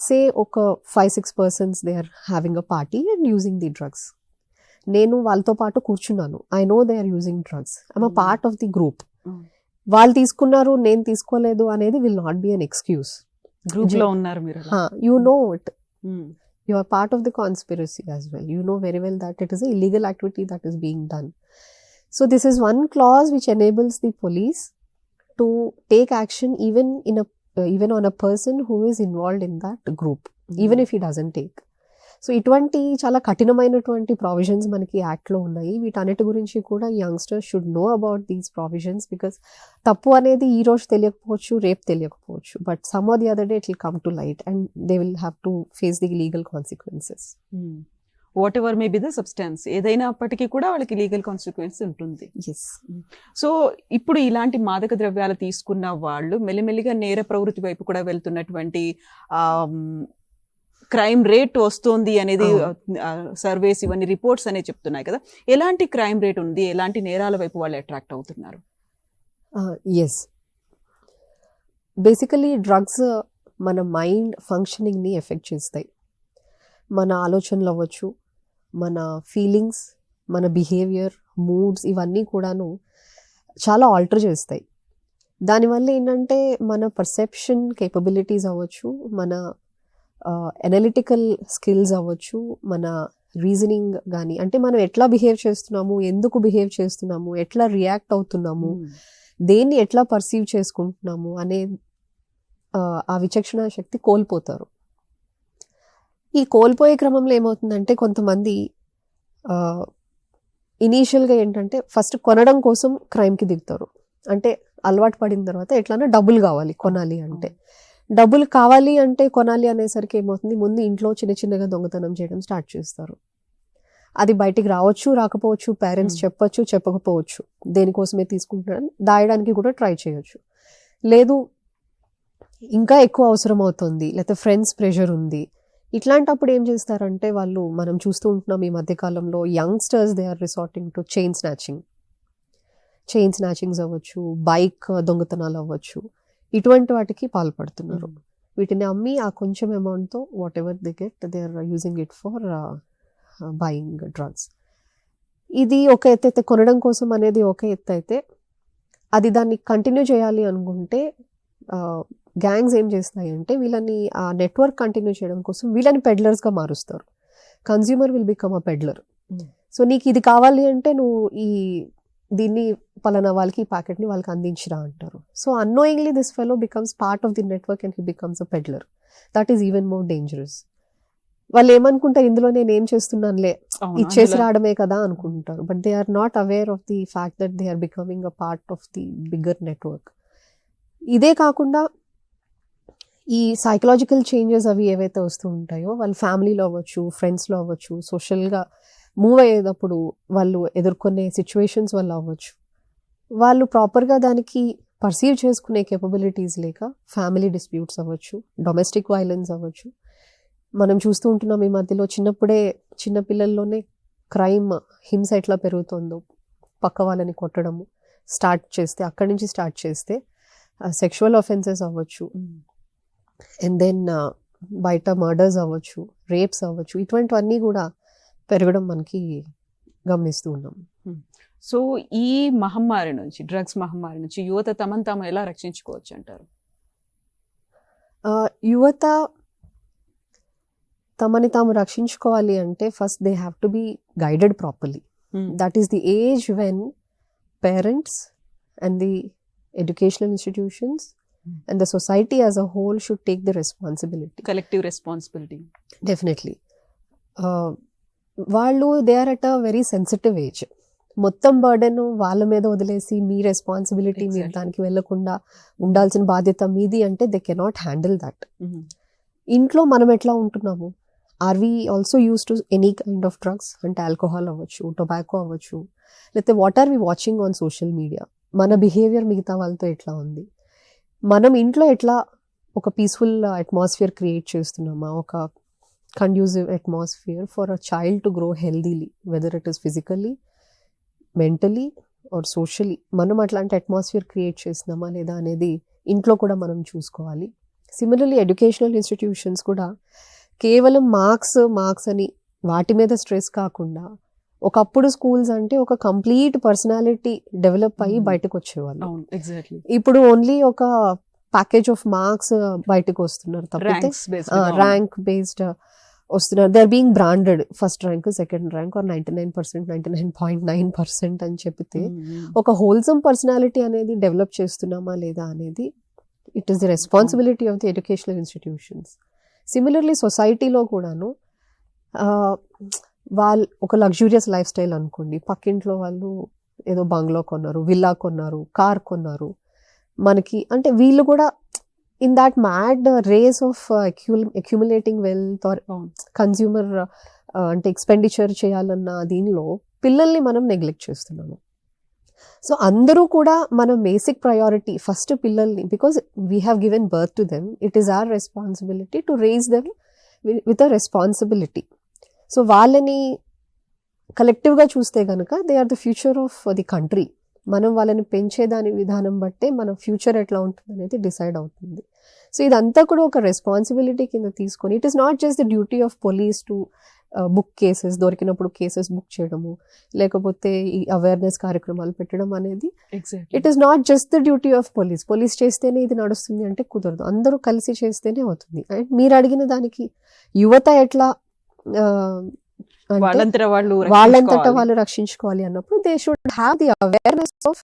S2: సే ఒక 5-6 persons they are having a party and using the drugs. నేను వాళ్ళతో పాటు కూర్చున్నాను, I know they are using drugs, I'm a part of the group. వాళ్ళు తీసుకున్నారు నేను తీసుకోలేదు అనేది will not be an excuse.
S1: Group లో ఉన్నారు మీరు,
S2: you know it, you are part of the conspiracy as well, you know very well that it is a illegal activity that is being done. So this is one clause which enables the police to take action even on a person who is involved in that group, even if he doesn't take. So ఇటువంటి చాలా కఠినమైనటువంటి provisions మనకి యాక్ట్లో ఉన్నాయి. వీటన్నిటి గురించి కూడా youngsters should know about these provisions, because తప్పు అనేది ఈ రోజు తెలియకపోవచ్చు, రేపు తెలియకపోవచ్చు, but some or the other day it will come to light and they will have to face the legal consequences.
S1: What ever may be the substance, ఏదైనప్పటికీ కూడా వాళ్ళకి లీగల్ కాన్సిక్వెన్స్ ఉంటుంది.
S2: ఎస్.
S1: సో ఇప్పుడు ఇలాంటి మాదక ద్రవ్యాలు తీసుకున్న వాళ్ళు మెల్లిమెల్లిగా నేర ప్రవృత్తి వైపు కూడా వెళ్తున్నటువంటి క్రైమ్ రేట్ వస్తుంది అనేది సర్వేస్ ఇవన్నీ రిపోర్ట్స్ అనేవి చెప్తున్నాయి కదా. ఎలాంటి క్రైమ్ రేట్ ఉంది, ఎలాంటి నేరాల వైపు వాళ్ళు అట్రాక్ట్ అవుతున్నారు?
S2: ఎస్, బేసికలీ డ్రగ్స్ మన మైండ్ ఫంక్షనింగ్ని ఎఫెక్ట్ చేస్తాయి. మన ఆలోచనలు అవ్వచ్చు, మన ఫీలింగ్స్, మన బిహేవియర్, మూడ్స్ ఇవన్నీ కూడాను చాలా ఆల్టర్ చేస్తాయి. దానివల్ల ఏంటంటే మన పర్సెప్షన్ కేపబిలిటీస్ అవ్వచ్చు, మన అనలిటికల్ స్కిల్స్ అవ్వచ్చు, మన రీజనింగ్ కానీ, అంటే మనం ఎట్లా బిహేవ్ చేస్తున్నాము, ఎందుకు బిహేవ్ చేస్తున్నాము, ఎట్లా రియాక్ట్ అవుతున్నాము, దేన్ని ఎట్లా పర్సీవ్ చేసుకుంటున్నాము అనే ఆ విచక్షణ శక్తి కోల్పోతారు. ఈ కోల్పోయే క్రమంలో ఏమవుతుందంటే కొంతమంది ఇనీషియల్గా ఏంటంటే ఫస్ట్ కొనడం కోసం క్రైమ్కి దిగుతారు. అంటే అలవాటు పడిన తర్వాత ఎట్లన్నా డబ్బులు కావాలి, కొనాలి అంటే. డబ్బులు కావాలి అంటే కొనాలి అనేసరికి ఏమవుతుంది, ముందు ఇంట్లో చిన్న చిన్నగా దొంగతనం చేయడం స్టార్ట్ చేస్తారు. అది బయటికి రావచ్చు, రాకపోవచ్చు, పేరెంట్స్ చెప్పచ్చు, చెప్పకపోవచ్చు, దేనికోసమే తీసుకుంటున్నారని దాయడానికి కూడా ట్రై చేయొచ్చు. లేదు ఇంకా ఎక్కువ అవసరం అవుతుంది, లేకపోతే ఫ్రెండ్స్ ప్రెషర్ ఉంది, ఇట్లాంటప్పుడు ఏం చేస్తారంటే వాళ్ళు, మనం చూస్తూ ఉంటున్నాం ఈ మధ్యకాలంలో youngsters they are resorting to chain snatchings అవ్వచ్చు, బైక్ దొంగతనాలు అవ్వచ్చు, ఇటువంటి వాటికి పాల్పడుతున్నారు. వీటిని అమ్మి ఆ కొంచెం అమౌంట్తో whatever they get they are using it for buying drugs. ఇది ఒక ఎత్తు అయితే, కొనడం కోసం అనేది ఒక ఎత్తు అయితే, అది దాన్ని కంటిన్యూ చేయాలి అనుకుంటే గ్యాంగ్స్ ఏం చేస్తాయి అంటే వీళ్ళని ఆ నెట్వర్క్ కంటిన్యూ చేయడం కోసం వీళ్ళని పెడ్లర్స్గా మారుస్తారు. Consumer will become a peddler. So నీకు ఇది కావాలి అంటే నువ్వు దీన్ని పలానా వాళ్ళకి ఈ ప్యాకెట్ని వాళ్ళకి అందించిరా అంటారు. So annoyingly this fellow becomes part of the network and he becomes a peddler. That is even more dangerous. వాళ్ళు ఏమనుకుంటారు, ఇందులో నేను ఏం చేస్తున్నానులే, ఇచ్చేసి రావడమే కదా అనుకుంటారు. But they are not aware of the fact that they are becoming a part of the bigger network. ఇదే కాకుండా ఈ సైకలాజికల్ చేంజెస్ అవి ఏవైతే వస్తూ ఉంటాయో, వాళ్ళ ఫ్యామిలీలో అవ్వచ్చు, ఫ్రెండ్స్లో అవ్వచ్చు, సోషల్గా మూవ్ అయ్యేటప్పుడు వాళ్ళు ఎదుర్కొనే సిచ్యువేషన్స్ వల్ల అవ్వచ్చు, వాళ్ళు ప్రాపర్గా దానికి పర్సీవ్ చేసుకునే కేపబిలిటీస్ లేక ఫ్యామిలీ డిస్ప్యూట్స్ అవ్వచ్చు, డొమెస్టిక్ వైలెన్స్ అవ్వచ్చు. మనం చూస్తూ ఉంటున్నాం ఈ మధ్యలో చిన్నపిల్లల్లోనే క్రైమ్, హింస ఎట్లా పెరుగుతుందో, పక్క వాళ్ళని కొట్టడము అక్కడి నుంచి స్టార్ట్ చేస్తే సెక్షువల్ అఫెన్సెస్ అవ్వచ్చు, అండ్ దెన్ బయట మర్డర్స్ అవ్వచ్చు, రేప్స్ అవ్వచ్చు, ఇటువంటివన్నీ కూడా పెరగడం మనకి గమనిస్తూ ఉన్నాం.
S1: సో ఈ మహమ్మారి నుంచి, డ్రగ్స్ మహమ్మారి నుంచి యువత తమను తాము ఎలా రక్షించుకోవచ్చు అంటారు?
S2: యువత తమని తాము రక్షించుకోవాలి అంటే first they have to be guided properly. That is the age when parents and the educational institutions and the society as a whole should take the responsibility,
S1: collective responsibility.
S2: Definitely. వాళ్ళు they are at a very sensitive age. మొత్తం burden వాళ్ళ మీద వదిలేసి మీ responsibility, మీరు దానికి వెళ్లకుండా ఉండాల్సిన బాధ్యత మీది అంటే దే కెనాట్ హ్యాండిల్ దట్. ఇంట్లో మనం ఎట్లా ఉంటున్నాము, are we also used to any kind of drugs, అంటే ఆల్కహాల్ అవ్వచ్చు, టొబాకో అవ్వచ్చు, లేకపోతే what are we watching on social media, మన బిహేవియర్ మిగతా వాళ్ళతో ఎట్లా ఉంది, మనం ఇంట్లో ఎట్లా ఒక పీస్ఫుల్ అట్మాస్ఫియర్ క్రియేట్ చేస్తున్నామా, ఒక conducive atmosphere for a child to grow healthily, whether it is physically, mentally or socially, మనం అట్లాంటి అట్మాస్ఫియర్ క్రియేట్ చేస్తున్నామా లేదా అనేది ఇంట్లో కూడా మనం చూసుకోవాలి. సిమిలర్లీ ఎడ్యుకేషనల్ ఇన్స్టిట్యూషన్స్ కూడా కేవలం మార్క్స్ అని వాటి మీద స్ట్రెస్ కాకుండా, ఒకప్పుడు స్కూల్స్ అంటే ఒక కంప్లీట్ పర్సనాలిటీ డెవలప్ అయ్యి బయటకు వచ్చేవాళ్ళు. ఇప్పుడు ఓన్లీ ఒక ప్యాకేజ్ ఆఫ్ మార్క్స్ బయటకు వస్తున్నారు తప్పితే ర్యాంక్ బేస్డ్ వస్తున్నారు. They are being branded first rank, second rank, or 99%, 99.9% అని చెప్తే ఒక హోల్సమ్ పర్సనాలిటీ అనేది డెవలప్ చేస్తున్నామా లేదా అనేది it is the responsibility of the educational institutions. Similarly సొసైటీలో కూడాను వాళ్ళు ఒక లగ్జూరియస్ లైఫ్ స్టైల్ అనుకోండి, పక్కింట్లో వాళ్ళు ఏదో బంగ్లో కొన్నారు, విల్లా కొన్నారు, కార్ కొన్నారు, మనకి అంటే వీళ్ళు కూడా in that mad race of accumulating wealth or consumer అంటే ఎక్స్పెండిచర్ చేయాలన్న దీనిలో పిల్లల్ని మనం నెగ్లెక్ట్ చేస్తున్నాము. సో అందరూ కూడా మనం బేసిక్ ప్రయారిటీ ఫస్ట్ పిల్లల్ని, because we have given birth to them, it is our responsibility to raise them with a responsibility. So వాళ్ళని కలెక్టివ్గా చూస్తే కనుక they are the future of the country. మనం వాళ్ళని పెంచేదాని విధానం బట్టే మన ఫ్యూచర్ ఎట్లా ఉంటుంది అనేది డిసైడ్ అవుతుంది. సో ఇదంతా కూడా ఒక రెస్పాన్సిబిలిటీ కింద తీసుకొని, it is not just the duty of police to book cases, దొరికినప్పుడు కేసెస్ బుక్ చేయడము, లేకపోతే ఈ అవేర్నెస్ కార్యక్రమాలు పెట్టడం అనేది it is not just the duty of police. Police చేస్తేనే ఇది నడుస్తుంది అంటే కుదరదు, అందరూ కలిసి చేస్తేనే అవుతుంది. అండ్ మీరు అడిగిన దానికి యువత ఎట్లా వాళ్ళంతటా వాళ్ళు రక్షించుకోవాలి అన్నప్పుడు they should have the awareness of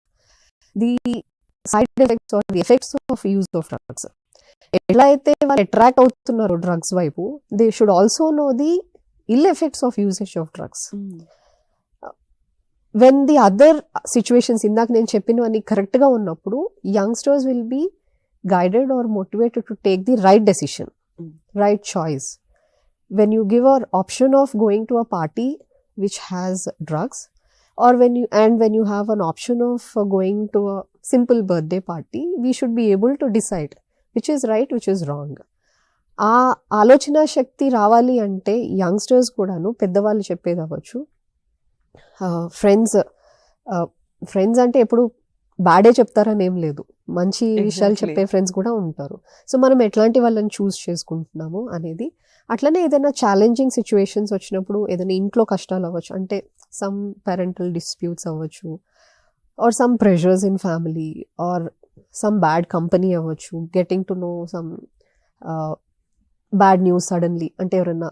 S2: the side effects or the effects of use of drugs. ఎట్లా అయితే వాళ్ళు అట్రాక్ట్ అవుతున్నారు డ్రగ్స్ వైపు, they should also know the ill effects of usage of drugs. When the other situations ఇందాక నేను చెప్పినవన్నీ కరెక్ట్గా ఉన్నప్పుడు youngsters will be guided or motivated to take the right decision, right choice. When you give an option of going to a party which has drugs, or when you have an option of going to a simple birthday party, we should be able to decide which is right, which is wrong. ఆ ఆలోచన శక్తి రావాలి అంటే youngsters కూడాను, పెద్దవాళ్ళు చెప్పేది అవ్వచ్చు, friends అంటే ఎప్పుడు బ్యాడే చెప్తారని ఏం లేదు, మంచి విషయాలు చెప్పే ఫ్రెండ్స్ కూడా ఉంటారు. సో మనం ఎట్లాంటి వాళ్ళని చూస్ చేసుకుంటున్నాము అనేది. అట్లనే ఏదైనా ఛాలెంజింగ్ సిచ్యువేషన్స్ వచ్చినప్పుడు, ఏదైనా ఇంట్లో కష్టాలు అవ్వచ్చు, అంటే సమ్ పేరెంటల్ డిస్ప్యూట్స్ అవ్వచ్చు, or some pressures in family, or some bad company అవ్వచ్చు, getting to know some bad news suddenly, అంటే ఎవరైనా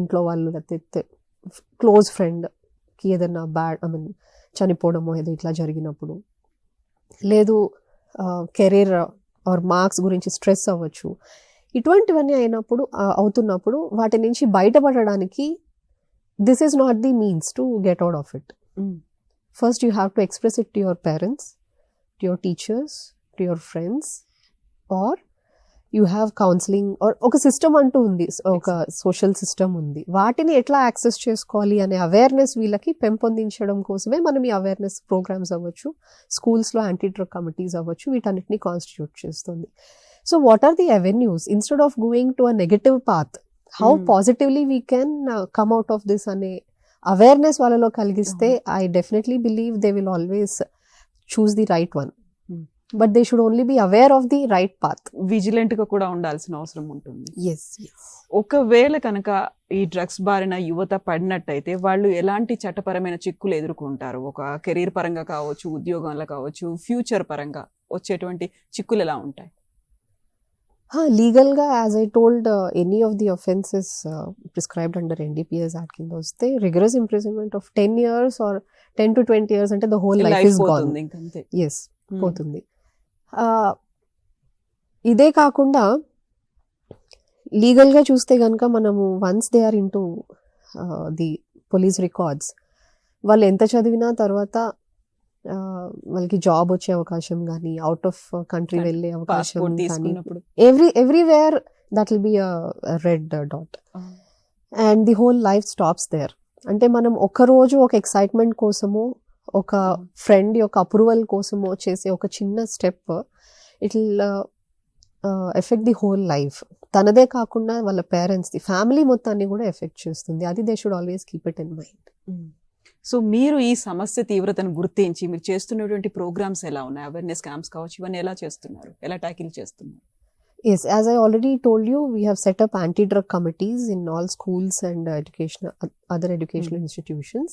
S2: ఇంట్లో వాళ్ళు లేకపోతే క్లోజ్ ఫ్రెండ్కి ఏదైనా చనిపోవడమో ఏదో ఇట్లా జరిగినప్పుడు, లేదు కెరీర్ ఆర్ మార్క్స్ గురించి స్ట్రెస్ అవ్వచ్చు, ఇటువంటివన్నీ అవుతున్నప్పుడు వాటి నుంచి బయటపడడానికి this is not the means to get out of it. First you have to express it to your parents, to your teachers, to your friends, or you have counselling, or ఒక system అంటూ ఉంది, ఒక social system ఉంది. వాటిని ఎట్లా access చేసుకోవాలి అనే awareness వీళ్ళకి పెంపొందించడం కోసమే మనం ఈ అవేర్నెస్ ప్రోగ్రామ్స్ అవ్వచ్చు, స్కూల్స్లో యాంటీ డ్రగ్ కమిటీస్ అవ్వచ్చు, వీటన్నిటిని కాన్స్టిట్యూట్ చేస్తుంది. So what are the avenues? Instead of going to a negative path, how positively we can come out of this ane awareness వాళ్ళలో కలిగిస్తే, I definitely believe they will always choose the right one. But they should only be aware of the right path.
S1: Vigilant గా కూడా ఉండాల్సిన అవసరం ఉంటుంది.
S2: Yes.
S1: ఒకవేళ కనుక ఈ డ్రగ్స్ బారిన యువత పడినట్టయితే వాళ్ళు ఎలాంటి చట్టపరమైన చిక్కులు ఎదుర్కొంటారు? ఒక కెరీర్ పరంగా కావచ్చు, ఉద్యోగంలో కావచ్చు, ఫ్యూచర్ పరంగా వచ్చేటువంటి చిక్కులు ఎలా ఉంటాయి?
S2: లీగల్గా as I told, any of the offenses prescribed under NDPS act కింద వస్తే rigorous imprisonment of 10 years or 10 to 20 years, అంటే the whole life is gone. Yes, పోతుంది. ఇదే కాకుండా లీగల్గా చూస్తే కనుక మనము once they are into the police records, వాళ్ళు ఎంత చదివినా తర్వాత వాళ్ళకి జాబ్ వచ్చే అవకాశం కానీ, అవుట్ ఆఫ్ కంట్రీ వెళ్ళే అవకాశం కానీ, everywhere that will be a red dot and the whole life stops there. అంటే మనం ఒకరోజు ఒక ఎక్సైట్మెంట్ కోసమో, ఒక ఫ్రెండ్ యొక్క అప్రూవల్ కోసమో చేసే ఒక చిన్న step, it will effect the whole life. తనదే కాకుండా వాళ్ళ పేరెంట్స్, ది ఫ్యామిలీ మొత్తాన్ని కూడా ఎఫెక్ట్ చేస్తుంది. అది they should always keep it in mind.
S1: So మీరు ఈ సమస్య తీవ్రతను గుర్తించి మీరు చేస్తున్నటువంటి ప్రోగ్రామ్స్ ఎలా ఉన్నాయి? అవేర్నెస్ క్యాంప్స్ కావచ్చు, ఇవన్నీ ఎలా చేస్తున్నారు, ఎలా ట్యాకిల్ చేస్తున్నారు?
S2: Yes, as I already told you, we have set up anti-drug committees in all schools and other educational institutions.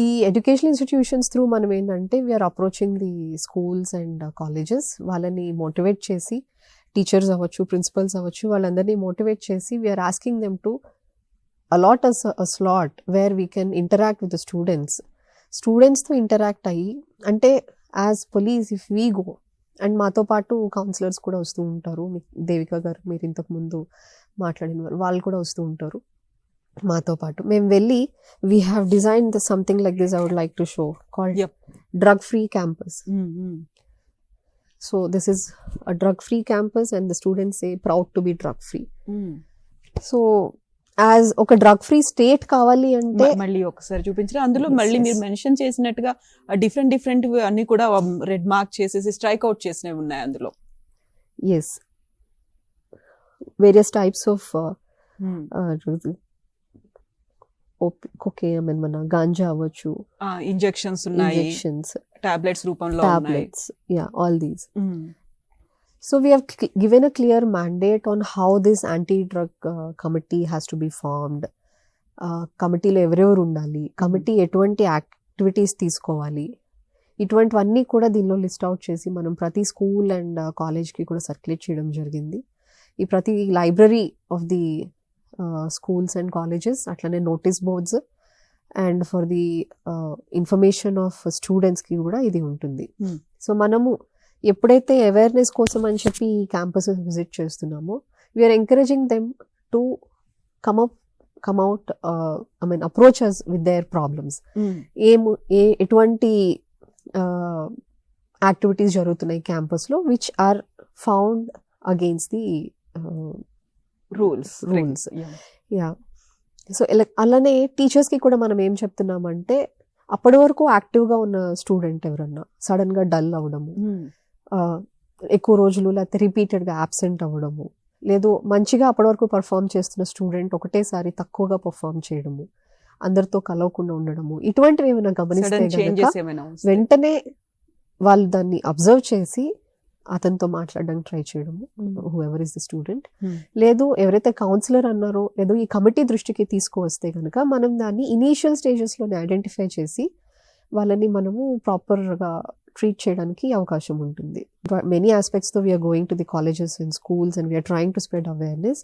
S2: ఈ ఎడ్యుకేషనల్ ఇన్స్టిట్యూషన్స్ త్రూ మనం ఏంటంటే we're approaching the schools and colleges. వాళ్ళని మోటివేట్ చేసి, టీచర్స్ అవ్వచ్చు, principals అవ్వచ్చు, వాళ్ళందరినీ motivate చేసి we're asking them to allot us a slot where we can interact with the students తో ఇంటరాక్ట్ అయ్యి, అంటే as police if we go and మాతో పాటు కౌన్సిలర్స్ కూడా వస్తూ ఉంటారు. దేవిక గారు మీరు ఇంతకు ముందు మాట్లాడిన వాళ్ళు కూడా వస్తూ ఉంటారు మాతో పాటు. మేము వెళ్ళి we have design something like this I would like to show called drug free campus. So this is a drug-free campus and the students say proud to be drug-free. So as ఒక drug-free state కావాలి అంటే
S1: మళ్ళీ ఒకసారి చూపించరా, అందులో మళ్ళీ మీరు mention చేసినట్టుగా డిఫరెంట్ అన్ని కూడా రెడ్ మార్క్ చేసేసి స్ట్రైక్ అవుట్ చేసినవి ఉన్నాయి అందులో.
S2: yes, various types of cocaine, మన గాంజా అవ్వచ్చు,
S1: ఇంజెక్షన్స్ ఉన్నాయి, టాబ్లెట్స్ రూపంలో ఉన్నాయి,
S2: all these. So we have given a clear mandate on how this anti-drug committee has to be formed. కమిటీలో ఎవరెవరు ఉండాలి, కమిటీ ఎటువంటి యాక్టివిటీస్ తీసుకోవాలి, ఇటువంటివన్నీ కూడా దీనిలో లిస్ట్ అవుట్ చేసి మనం ప్రతి స్కూల్ అండ్ కాలేజ్కి కూడా సర్క్యులేట్ చేయడం జరిగింది. ఈ ప్రతి library of the schools and colleges, అట్లనే notice boards and for the information of స్టూడెంట్స్కి కూడా ఇది ఉంటుంది. సో మనము ఎప్పుడైతే అవేర్నెస్ కోసం అని చెప్పి ఈ క్యాంపస్ విజిట్ చేస్తున్నామో, we are encouraging them to come out approach us with their problems. ఎటువంటి యాక్టివిటీస్ జరుగుతున్నాయి క్యాంపస్లో which are found against the
S1: rules.
S2: So అలానే టీచర్స్కి కూడా మనం ఏం చెప్తున్నామంటే, అప్పటి వరకు యాక్టివ్గా ఉన్న స్టూడెంట్ ఎవరన్నా సడన్గా డల్ అవ్వడము, ఎక్కువ రోజులు లేకపోతే రిపీటెడ్గా యాబ్సెంట్ అవ్వడము, లేదు మంచిగా అప్పటి వరకు పర్ఫామ్ చేస్తున్న స్టూడెంట్ ఒకటేసారి తక్కువగా పర్ఫామ్ చేయడము, అందరితో కలవకుండా ఉండడము, ఇటువంటివి ఏమైనా గమనిస్తే వెంటనే వాళ్ళు దాన్ని అబ్జర్వ్ చేసి అతనితో మాట్లాడడానికి ట్రై చేయడము, హూఎవర్ ఇస్ ద స్టూడెంట్. లేదు ఎవరైతే కౌన్సిలర్ అన్నారో లేదు ఈ కమిటీ దృష్టికి తీసుకువస్తే కనుక మనం దాన్ని ఇనీషియల్ స్టేజెస్లోనే ఐడెంటిఫై చేసి వాళ్ళని మనము ప్రాపర్గా ట్రీట్ చేయడానికి అవకాశం ఉంటుంది. మెనీ ఆస్పెక్ట్స్తో we are going to the colleges and schools and we are trying to spread awareness.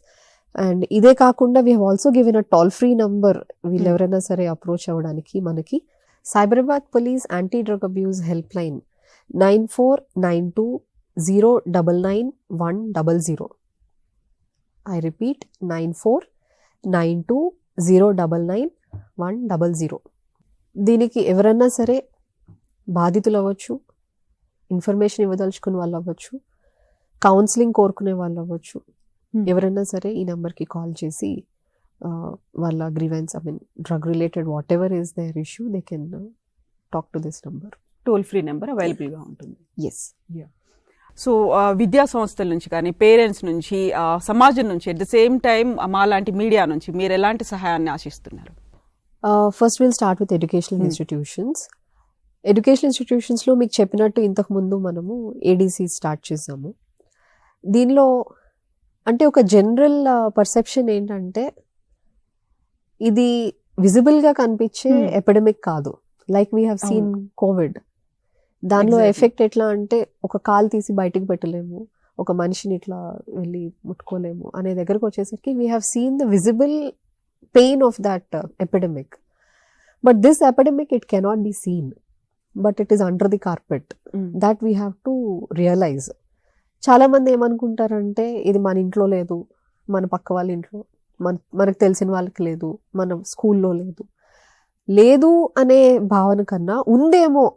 S2: And ఇదే కాకుండా we have also given a toll free number వీళ్ళు ఎవరైనా సరే అప్రోచ్ అవ్వడానికి. మనకి Cyberabad police anti drug abuse help line 9492099100. I repeat 9492099100. దీనికి ఎవరన్నా సరే బాధితులు అవ్వచ్చు, ఇన్ఫర్మేషన్ ఇవ్వదలుచుకునే వాళ్ళు అవ్వచ్చు, కౌన్సిలింగ్ కోరుకునే వాళ్ళు అవ్వచ్చు, ఎవరైనా సరే ఈ నెంబర్కి కాల్ చేసి వాళ్ళ grievance drug related whatever is there issue they can talk to this number.
S1: Toll free number అవైలబుల్గా ఉంటుంది.
S2: ఎస్.
S1: సో విద్యా సంస్థల నుంచి కానీ పేరెంట్స్ నుంచి సమాజం నుంచి అట్ ద సేమ్ టైం మాలాంటి మీడియా నుంచి మీరు ఎలాంటి సహాయాన్ని ఆశిస్తున్నారు?
S2: First will start with educational institutions. Educational ఇన్స్టిట్యూషన్స్లో మీకు చెప్పినట్టు ఇంతకుముందు మనము ఏడీసీ స్టార్ట్ చేసాము. దీనిలో అంటే ఒక జనరల్ పర్సెప్షన్ ఏంటంటే ఇది విజిబుల్గా కనిపించే ఎపిడమిక్ కాదు. Like we have scene Covid. దానిలో ఎఫెక్ట్ ఎట్లా అంటే ఒక కాలు తీసి బయటికి పెట్టలేము, ఒక మనిషిని ఇట్లా వెళ్ళి ముట్టుకోలేము అనే దగ్గరకు వచ్చేసరికి we have seen the visible pain of that epidemic. But this epidemic it cannot be seen, but it is under the carpet. That we have to realise. చాలా మంది ఏమనుకుంటారంటే ఇది మన ఇంట్లో లేదు, మన పక్క వాళ్ళ ఇంట్లో, మనకు తెలిసిన వాళ్ళకి లేదు, మన స్కూల్లో లేదు అనే భావన కన్నా ఉందేమో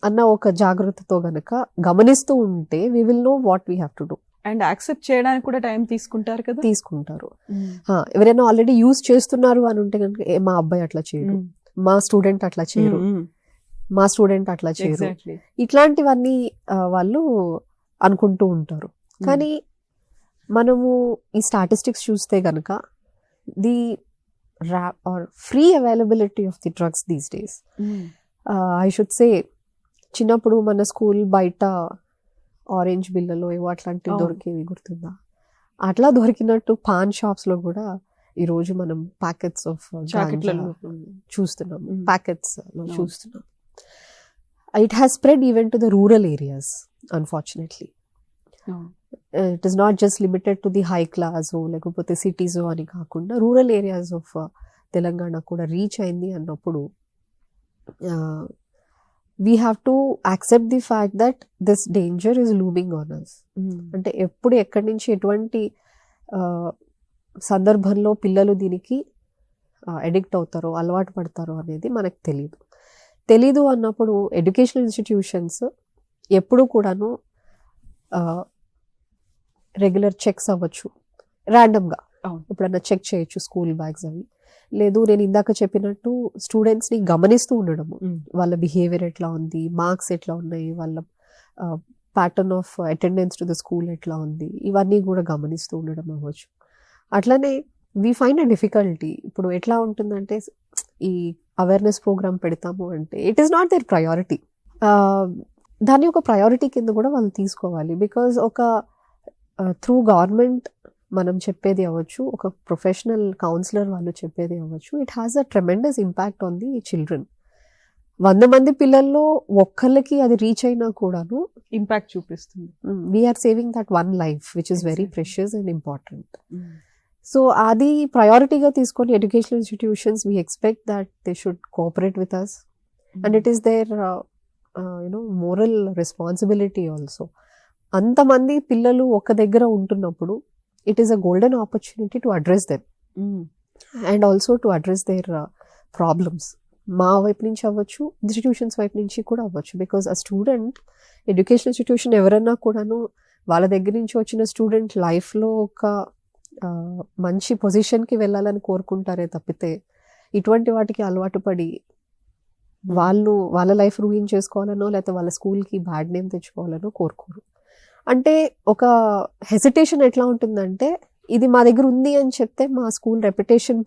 S2: అన్న ఒక జాగ్రత్తతో గనక గమనిస్తూ ఉంటే we will know what we have to do.
S1: And accept చేయడానికి కూడా టైం తీసుకుంటారు కదా.
S2: తీసుకుంటారు. ఎవరైనా ఆల్రెడీ యూజ్ చేస్తున్నారు అని ఉంటే కనుక మా అబ్బాయి అట్లా చేయరు, మా స్టూడెంట్ అట్లా చేయరు, మా స్టూడెంట్ అట్లా చేయరు, ఇట్లాంటివన్నీ వాళ్ళు అనుకుంటూ ఉంటారు. కానీ మనము ఈ స్టాటిస్టిక్స్ చూస్తే కనుక the free availability of the drugs these days, I should say చిన్నప్పుడు మన స్కూల్ బయట ఆరెంజ్ బిల్లలో ఏవో అట్లాంటివి దొరికేవి గుర్తుందా? అట్లా దొరికినట్టు పాన్ షాప్స్లో కూడా ఈరోజు మనం ప్యాకెట్స్ ఆఫ్ చూస్తున్నాం, ప్యాకెట్స్లో చూస్తున్నాం. It has spread even to the rural areas unfortunately. It is not just limited to the high class లేకపోతే సిటీస్ అని కాకుండా రూరల్ ఏరియాస్ ఆఫ్ తెలంగాణ కూడా రీచ్ అయింది అన్నప్పుడు we have to accept the fact that this danger is looming on us. అంటే ఎప్పుడు ఎక్కడి నుంచి ఎటువంటి సందర్భంలో పిల్లలు దీనికి అడిక్ట్ అవుతారో అలవాటు పడతారో అనేది మనకు తెలీదు అన్నప్పుడు ఎడ్యుకేషనల్ ఇన్స్టిట్యూషన్స్ ఎప్పుడు కూడాను రెగ్యులర్ చెక్స్ అవ్వచ్చు, ర్యాండమ్గా ఎప్పుడన్నా చెక్ చేయొచ్చు స్కూల్ బ్యాగ్స్ అవి. లేదు నేను ఇందాక చెప్పినట్టు స్టూడెంట్స్ని గమనిస్తూ ఉండడము, వాళ్ళ బిహేవియర్ ఎట్లా ఉంది, మార్క్స్ ఎట్లా ఉన్నాయి, వాళ్ళ pattern of attendance to the school ఎట్లా ఉంది, ఇవన్నీ కూడా గమనిస్తూ ఉండడం అవ్వచ్చు. అట్లనే వీ ఫైండ్ అ డిఫికల్టీ. ఇప్పుడు ఎట్లా ఉంటుందంటే ఈ అవేర్నెస్ ప్రోగ్రామ్ పెడతాము అంటే it is not their priority. దాన్ని ఒక ప్రయారిటీ కింద కూడా వాళ్ళు తీసుకోవాలి. బికాజ్ ఒక త్రూ గవర్నమెంట్ మనం చెప్పేది అవ్వచ్చు, ఒక ప్రొఫెషనల్ కౌన్సిలర్ వాళ్ళు చెప్పేది అవ్వచ్చు, it has a tremendous impact on the children. 100 మంది పిల్లల్లో ఒక్కళ్ళకి అది రీచ్ అయినా కూడాను
S1: ఇంపాక్ట్ చూపిస్తుంది.
S2: We are saving that one life which is very precious and important. So అది ప్రయారిటీగా తీసుకొని educational institutions we expect that they should cooperate with us and it is their moral responsibility also. అంతమంది పిల్లలు ఒక దగ్గర ఉంటున్నప్పుడు it is a golden opportunity to address them and also to address their problems. మా వైపు నుంచి అవ్వచ్చు, institutions వైపు నుంచి కూడా అవ్వచ్చు. బికాజ్ ఆ స్టూడెంట్ ఎడ్యుకేషన్ ఇన్స్టిట్యూషన్ ఎవరన్నా కూడాను వాళ్ళ దగ్గర నుంచి వచ్చిన స్టూడెంట్ లైఫ్లో ఒక మంచి పొజిషన్కి వెళ్ళాలని కోరుకుంటారే తప్పితే ఇటువంటి వాటికి అలవాటు పడి వాళ్ళ లైఫ్ రూయిన్ చేసుకోవాలనో లేకపోతే వాళ్ళ స్కూల్కి బ్యాడ్ నేమ్ తెచ్చుకోవాలనో కోరుకోరు. అంటే ఒక హెసిటేషన్ ఎట్లా ఉంటుందంటే ఇది మా దగ్గర ఉంది అని చెప్తే మా స్కూల్ రెప్యుటేషన్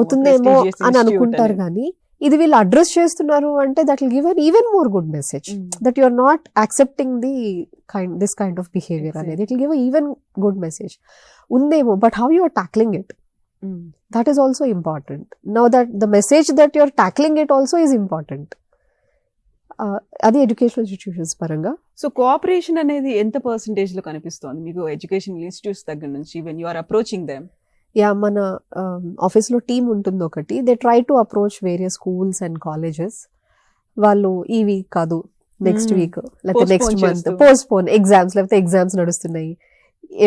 S2: పోతుందేమో అని అనుకుంటారు. కానీ ఇది వీళ్ళు అడ్రస్ చేస్తున్నారు అంటే that will give an even more good message that you are not accepting this kind of behaviour అనేది. It will give even good message ఉందేమో, but how you are tackling it, that is also important. Now that the message that you are tackling it also is important. అది educational institutions పరంగా.
S1: So cooperation అనేది ఎంత percentage లో కనిపిస్తోంది మీకు educational institutes దగ్గర నుంచి when you are approaching them?
S2: Yeah, మన ఆఫీస్లో టీమ్ ఉంటుంది ఒకటి. They try to approach various schools and colleges. వాళ్ళు ఈ వీక్ కాదు, నెక్స్ట్ వీక్ లేకపోతే నెక్స్ట్ మంత్ పోస్ట్పోన్ ఎగ్జామ్స్, లేకపోతే ఎగ్జామ్స్ నడుస్తున్నాయి,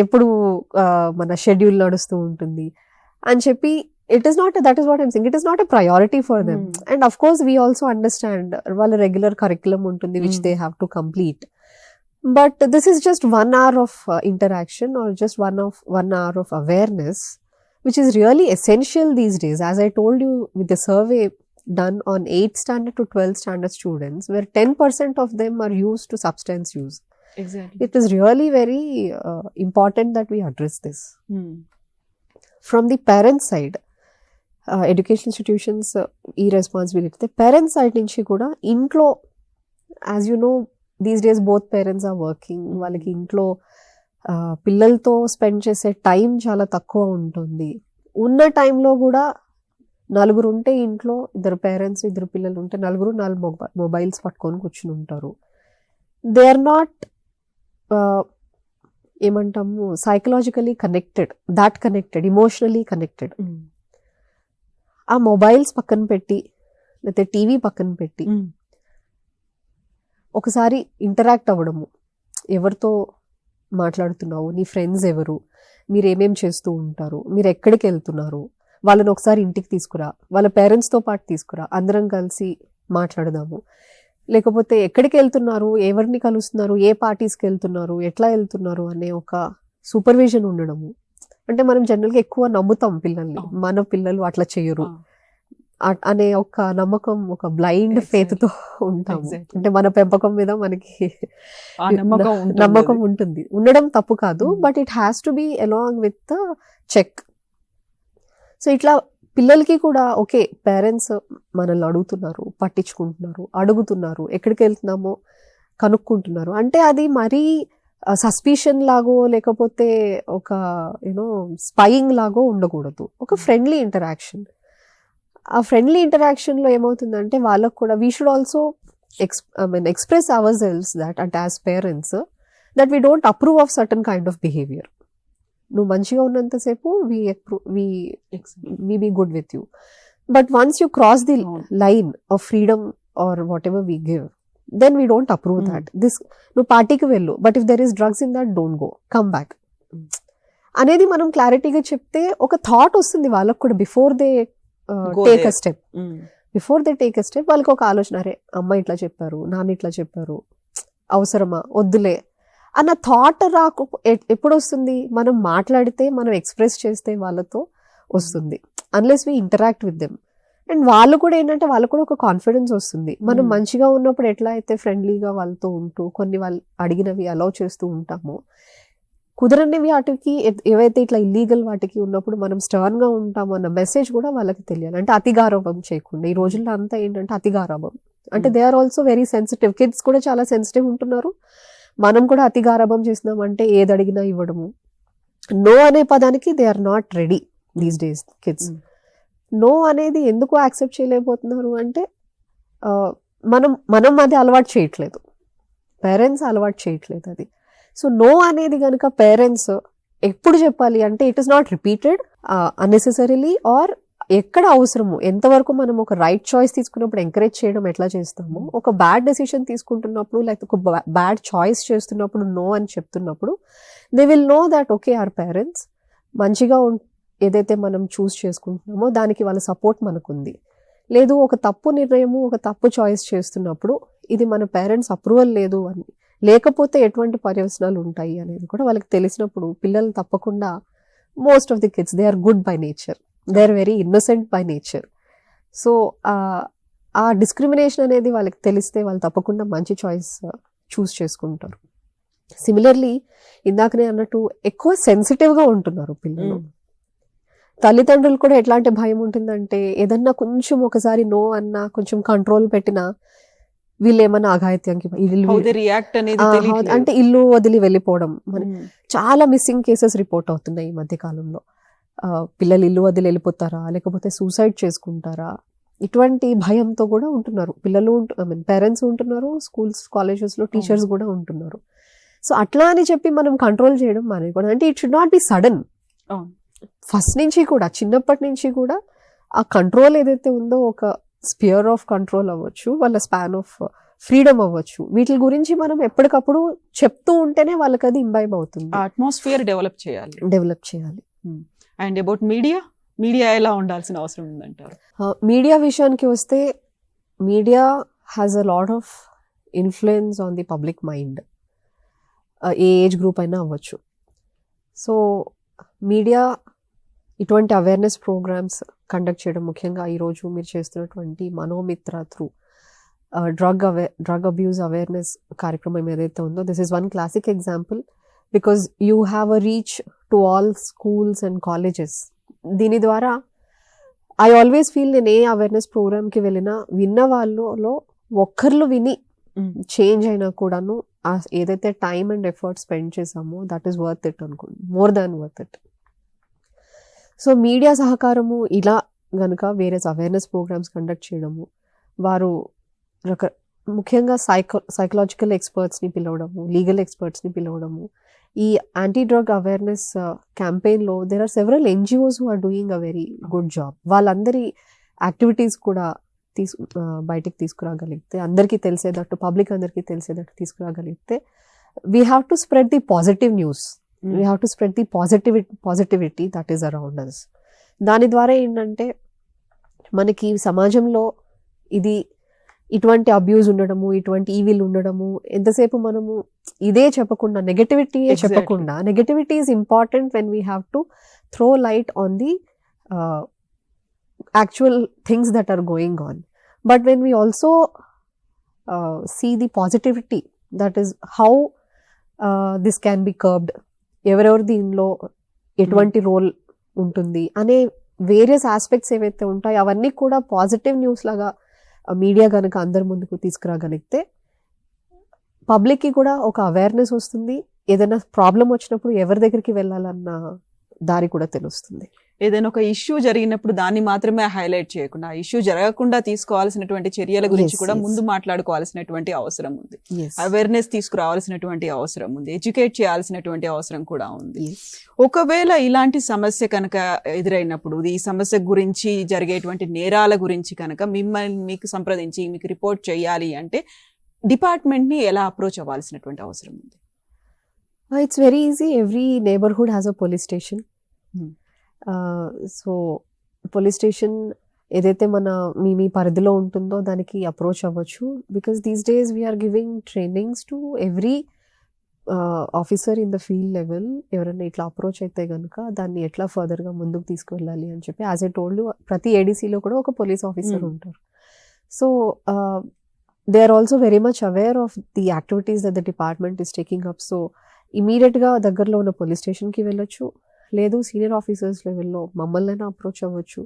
S2: ఎప్పుడు మన షెడ్యూల్ నడుస్తూ ఉంటుంది అని చెప్పి it is not that is what I'm saying, it is not a priority for them. And of course we also understand వాళ్ళ regular curriculum ఉంటుంది which they have to complete, but this is just 1 hour of interaction or just 1 hour of awareness which is really essential these days. As I told you, with the survey done on 8th standard to 12th standard students, where 10% of them are used to substance use.
S1: Exactly.
S2: It is really very important that we address this. From the parent side, education institutions ఈ responsibility parents side నుంచి కూడా ఇంట్లో, as you know these days both parents are working, వాళ్ళకి ఇంట్లో పిల్లలతో spend చేసే time చాలా తక్కువ ఉంటుంది. ఉన్న టైంలో కూడా 4 ఉంటే ఇంట్లో 2 పేరెంట్స్ 2 పిల్లలు ఉంటే 4 మొబైల్స్ పట్టుకొని కూర్చుని ఉంటారు. దే ఆర్ నాట్ ఏమంటాము సైకలాజికలీ కనెక్టెడ్, ఇమోషనలీ కనెక్టెడ్. ఆ మొబైల్స్ పక్కన పెట్టి లేకపోతే టీవీ పక్కన పెట్టి ఒకసారి ఇంటరాక్ట్ అవ్వడము, ఎవరితో మాట్లాడుతున్నావు, నీ ఫ్రెండ్స్ ఎవరు, మీరు ఏమేం చేస్తూ ఉంటారు, మీరు ఎక్కడికి వెళ్తున్నారు, వాళ్ళని ఒకసారి ఇంటికి తీసుకురా, వాళ్ళ పేరెంట్స్తో పాటు తీసుకురా, అందరం కలిసి మాట్లాడదాము. లేకపోతే ఎక్కడికి వెళ్తున్నారు, ఎవరిని కలుస్తున్నారు, ఏ పార్టీస్కి వెళ్తున్నారు, ఎట్లా వెళ్తున్నారు అనే ఒక సూపర్విజన్ ఉండడము. అంటే మనం జనరల్గా ఎక్కువ నమ్ముతాం పిల్లల్ని, మన పిల్లలు అట్లా చేయరు అనే ఒక నమ్మకం, ఒక బ్లైండ్ ఫేత్తో ఉంటాము. అంటే మన పెంపకం మీద మనకి నమ్మకం ఉంటుంది, ఉండడం తప్పు కాదు, but it has to be along with check. So ఇట్లా పిల్లలకి కూడా ఓకే పేరెంట్స్ మనల్ని అడుగుతున్నారు, పట్టించుకుంటున్నారు, అడుగుతున్నారు, ఎక్కడికి వెళ్తున్నామో కనుక్కుంటున్నారు అంటే అది మరీ సస్పిషన్ లాగో లేకపోతే ఒక స్పైయింగ్ లాగో ఉండకూడదు. ఒక ఫ్రెండ్లీ ఇంటరాక్షన్. ఆ ఫ్రెండ్లీ ఇంటరాక్షన్లో ఏమవుతుందంటే వాళ్ళకు కూడా we should also express ourselves that అంటే as parents that we don't approve of certain kind of behaviour. నువ్వు మంచిగా ఉన్నంతసేపు we be good with you. But once you cross the line of freedom or whatever we give, then we don't approve that. నువ్వు పార్టీకి వెళ్ళు, but if there is drugs in that, don't go, come back అనేది మనం క్లారిటీగా చెప్తే ఒక thought వస్తుంది వాళ్ళకు కూడా. Before they take a step వాళ్ళకి ఒక ఆలోచన, అరే అమ్మ ఇట్లా చెప్పారు, నాన్న ఇట్లా చెప్పారు, అవసరమా, వద్దులే అన్న థాట్ ఎప్పుడు వస్తుంది? మనం మాట్లాడితే, మనం ఎక్స్ప్రెస్ చేస్తే వాళ్ళతో వస్తుంది. Unless we interact with them. And వాళ్ళు కూడా ఏంటంటే వాళ్ళకు కూడా ఒక కాన్ఫిడెన్స్ వస్తుంది. మనం మంచిగా ఉన్నప్పుడు ఎట్లా అయితే ఫ్రెండ్లీగా వాళ్ళతో ఉంటూ కొన్ని వాళ్ళు అడిగినవి అలౌ చేస్తూ ఉంటామో, కుదరనివి వాటికి ఏవైతే ఇట్లా ఇల్లీగల్ వాటికి ఉన్నప్పుడు మనం స్టర్న్ గా ఉంటాము అన్న మెసేజ్ కూడా వాళ్ళకి తెలియాలి. అంటే అతిగారాభం చేయకుండా. ఈ రోజుల్లో అంతా ఏంటంటే అతిగారాభం, అంటే they are also very sensitive. Kids కూడా చాలా సెన్సిటివ్ ఉంటున్నారు. మనం కూడా అతిగారాభం చేసినామంటే ఏది అడిగినా ఇవ్వడము. నో అనే పదానికి they are not ready these days kids. No అనేది ఎందుకు యాక్సెప్ట్ చేయలేకపోతున్నారు అంటే మనం అది అలవాటు చేయట్లేదు, పేరెంట్స్ అలవాటు చేయట్లేదు అది. సో నో అనేది కనుక పేరెంట్స్ ఎప్పుడు చెప్పాలి అంటే, it is not repeated unnecessarily, or ఎక్కడ అవసరము, ఎంతవరకు మనం ఒక రైట్ చాయిస్ తీసుకున్నప్పుడు ఎంకరేజ్ చేయడం ఎట్లా చేస్తాము, ఒక బ్యాడ్ డెసిషన్ తీసుకుంటున్నప్పుడు లేకపోతే ఒక బ్యాడ్ చాయిస్ చేస్తున్నప్పుడు నో అని చెప్తున్నప్పుడు they will know that okay our parents మంచిగా ఏదైతే మనం చూస్ చేసుకుంటున్నామో దానికి వాళ్ళ సపోర్ట్ మనకుంది. లేదు ఒక తప్పు నిర్ణయము, ఒక తప్పు చాయిస్ చేస్తున్నప్పుడు ఇది మన పేరెంట్స్ అప్రూవల్ లేదు అని, లేకపోతే ఎటువంటి పర్యవసనాలు ఉంటాయి అనేది కూడా వాళ్ళకి తెలిసినప్పుడు పిల్లలు తప్పకుండా, most of the kids they are good by nature, they are very innocent by nature. So ఆ డిస్క్రిమినేషన్ అనేది వాళ్ళకి తెలిస్తే వాళ్ళు తప్పకుండా మంచి చాయిస్ చూస్ చేసుకుంటారు. సిమిలర్లీ ఇందాకనే అన్నట్టు ఎక్కువ సెన్సిటివ్గా ఉంటున్నారు పిల్లలు. తల్లిదండ్రులు కూడా ఎట్లాంటి భయం ఉంటుందంటే, ఏదన్నా కొంచెం ఒకసారి నో అన్నా, కొంచెం కంట్రోల్ పెట్టినా వీళ్ళు ఏమన్నా అఘాయిత్యంకి అంటే ఇల్లు వదిలి వెళ్ళిపోవడం. చాలా మిస్సింగ్ కేసెస్ రిపోర్ట్ అవుతున్నాయి ఈ మధ్య కాలంలో. పిల్లలు ఇల్లు వదిలి వెళ్ళిపోతారా, లేకపోతే సూసైడ్ చేసుకుంటారా, ఇటువంటి భయంతో కూడా ఉంటున్నారు పిల్లలు. పేరెంట్స్ ఉంటున్నారు, స్కూల్స్ కాలేజెస్లో టీచర్స్ కూడా ఉంటున్నారు. సో అట్లా అని చెప్పి మనం కంట్రోల్ చేయడం మానేయకూడదు. అంటే it should not be sudden. First నుంచి కూడా, చిన్నప్పటి నుంచి కూడా ఆ కంట్రోల్ ఏదైతే ఉందో, ఒక స్పియర్ ఆఫ్ కంట్రోల్ అవ్వచ్చు, వాళ్ళ స్పాన్ ఆఫ్ ఫ్రీడమ్ అవ్వచ్చు, వీటి గురించి మనం ఎప్పటికప్పుడు చెప్తూ ఉంటేనే వాళ్ళకి అది ఇంబైబ్ అవుతుంది.
S1: అట్మాస్ఫియర్ డెవలప్ చేయాలి. అండ్ అబౌట్ మీడియా ఎలా ఉండాల్సిన అవసరం ఉందంటారు?
S2: మీడియా విషయానికి వస్తే, media has a lot of influence on the public mind. A age group అయినా అవ్వచ్చు. సో మీడియా ఇటువంటి అవేర్నెస్ ప్రోగ్రామ్స్ కండక్ట్ చేయడం, ముఖ్యంగా ఈరోజు మీరు చేస్తున్నటువంటి Manomitra through drug abuse awareness కార్యక్రమం ఏదైతే ఉందో, this is one classic example, because you have a reach to all schools and colleges. దీని ద్వారా ఐ ఆల్వేస్ ఫీల్, నేను ఏ అవేర్నెస్ ప్రోగ్రామ్కి వెళ్ళినా విన్న వాళ్ళలో ఒక్కర్లు విని చేంజ్ అయినా కూడాను ఏదైతే టైమ్ అండ్ ఎఫర్ట్ స్పెండ్ చేసామో దట్ ఈస్ వర్త్ ఇట్ అనుకోండి, more than worth it. So media సహకారము ఇలా గనుక వేరే అవేర్నెస్ ప్రోగ్రామ్స్ కండక్ట్ చేయడము, వారు ముఖ్యంగా సైకలాజికల్ ఎక్స్పర్ట్స్ని పిలవడము, లీగల్ ఎక్స్పర్ట్స్ని పిలవడము. ఈ యాంటీ డ్రగ్ అవేర్నెస్ క్యాంపెయిన్లో there are several NGOs who are doing a very good job. వాళ్ళందరి యాక్టివిటీస్ కూడా బయటికి తీసుకురాగలిగితే, అందరికీ తెలిసేటట్టు, పబ్లిక్ అందరికీ తెలిసేటట్టు తీసుకురాగలిగితే, we have to spread the positive news, we have to spread the positivity that is around us. దాని ద్వారా ఏంటంటే మనకి సమాజంలో ఇటువంటి అబ్యూజ్ ఉండడము, ఇటువంటి ఈవిల్ ఉండడము, ఎంతసేపు మనము ఇదే చెప్పకుండా, నెగటివిటీయే చెప్పకుండా, negativity is important when we have to throw light on the actual things that are going on. But when we also see the positivity, that is how this can be curbed, ఎవరెవరు దీనిలో ఎటువంటి role ఉంటుంది అనే various aspects ఏవైతే ఉంటాయో అవన్నీ కూడా positive news లాగా మీడియా కనుక అందరి ముందుకు తీసుకురాగలిగితే పబ్లిక్కి కూడా ఒక అవేర్నెస్ వస్తుంది. ఏదైనా ప్రాబ్లం వచ్చినప్పుడు ఎవరి దగ్గరికి వెళ్ళాలన్న దారి కూడా తెలుస్తుంది.
S1: ఏదైనా ఒక ఇష్యూ జరిగినప్పుడు దాన్ని మాత్రమే హైలైట్ చేయకుండా ఇష్యూ జరగకుండా తీసుకోవాల్సినటువంటి చర్యల గురించి కూడా ముందు మాట్లాడుకోవాల్సినటువంటి అవసరం ఉంది. అవేర్నెస్ తీసుకురావాల్సినటువంటి అవసరం ఉంది. ఎడ్యుకేట్ చేయాల్సినటువంటి అవసరం కూడా ఉంది. ఒకవేళ ఇలాంటి సమస్య కనుక ఎదురైనప్పుడు, ఈ సమస్య గురించి జరిగేటువంటి నేరాల గురించి కనుక మీకు సంప్రదించి మీకు రిపోర్ట్ చేయాలి అంటే డిపార్ట్మెంట్ ని ఎలా అప్రోచ్ అవ్వాల్సినటువంటి అవసరం ఉంది?
S2: It's very easy. Every neighborhood has a police station. So police station ఏదైతే మీ పరిధిలో ఉంటుందో దానికి అప్రోచ్ అవ్వచ్చు. Because these days we are giving trainings to every officer in the field level. ఎవరైనా ఇట్లా అప్రోచ్ అయితే కనుక దాన్ని ఎట్లా ఫర్దర్గా ముందుకు తీసుకువెళ్ళాలి అని చెప్పి, యాజ్ ఏ టోల్డ్, ప్రతి ఏడీసీలో కూడా ఒక పోలీస్ ఆఫీసర్ ఉంటారు. So they are also very much aware of the activities that the department is taking up. So ఇమీడియట్గా దగ్గరలో ఉన్న పోలీస్ స్టేషన్కి వెళ్ళొచ్చు, లేదు సీనియర్ ఆఫీసర్స్ లెవెల్లో మమ్మల్ని అప్రోచ్ అవ్వచ్చు.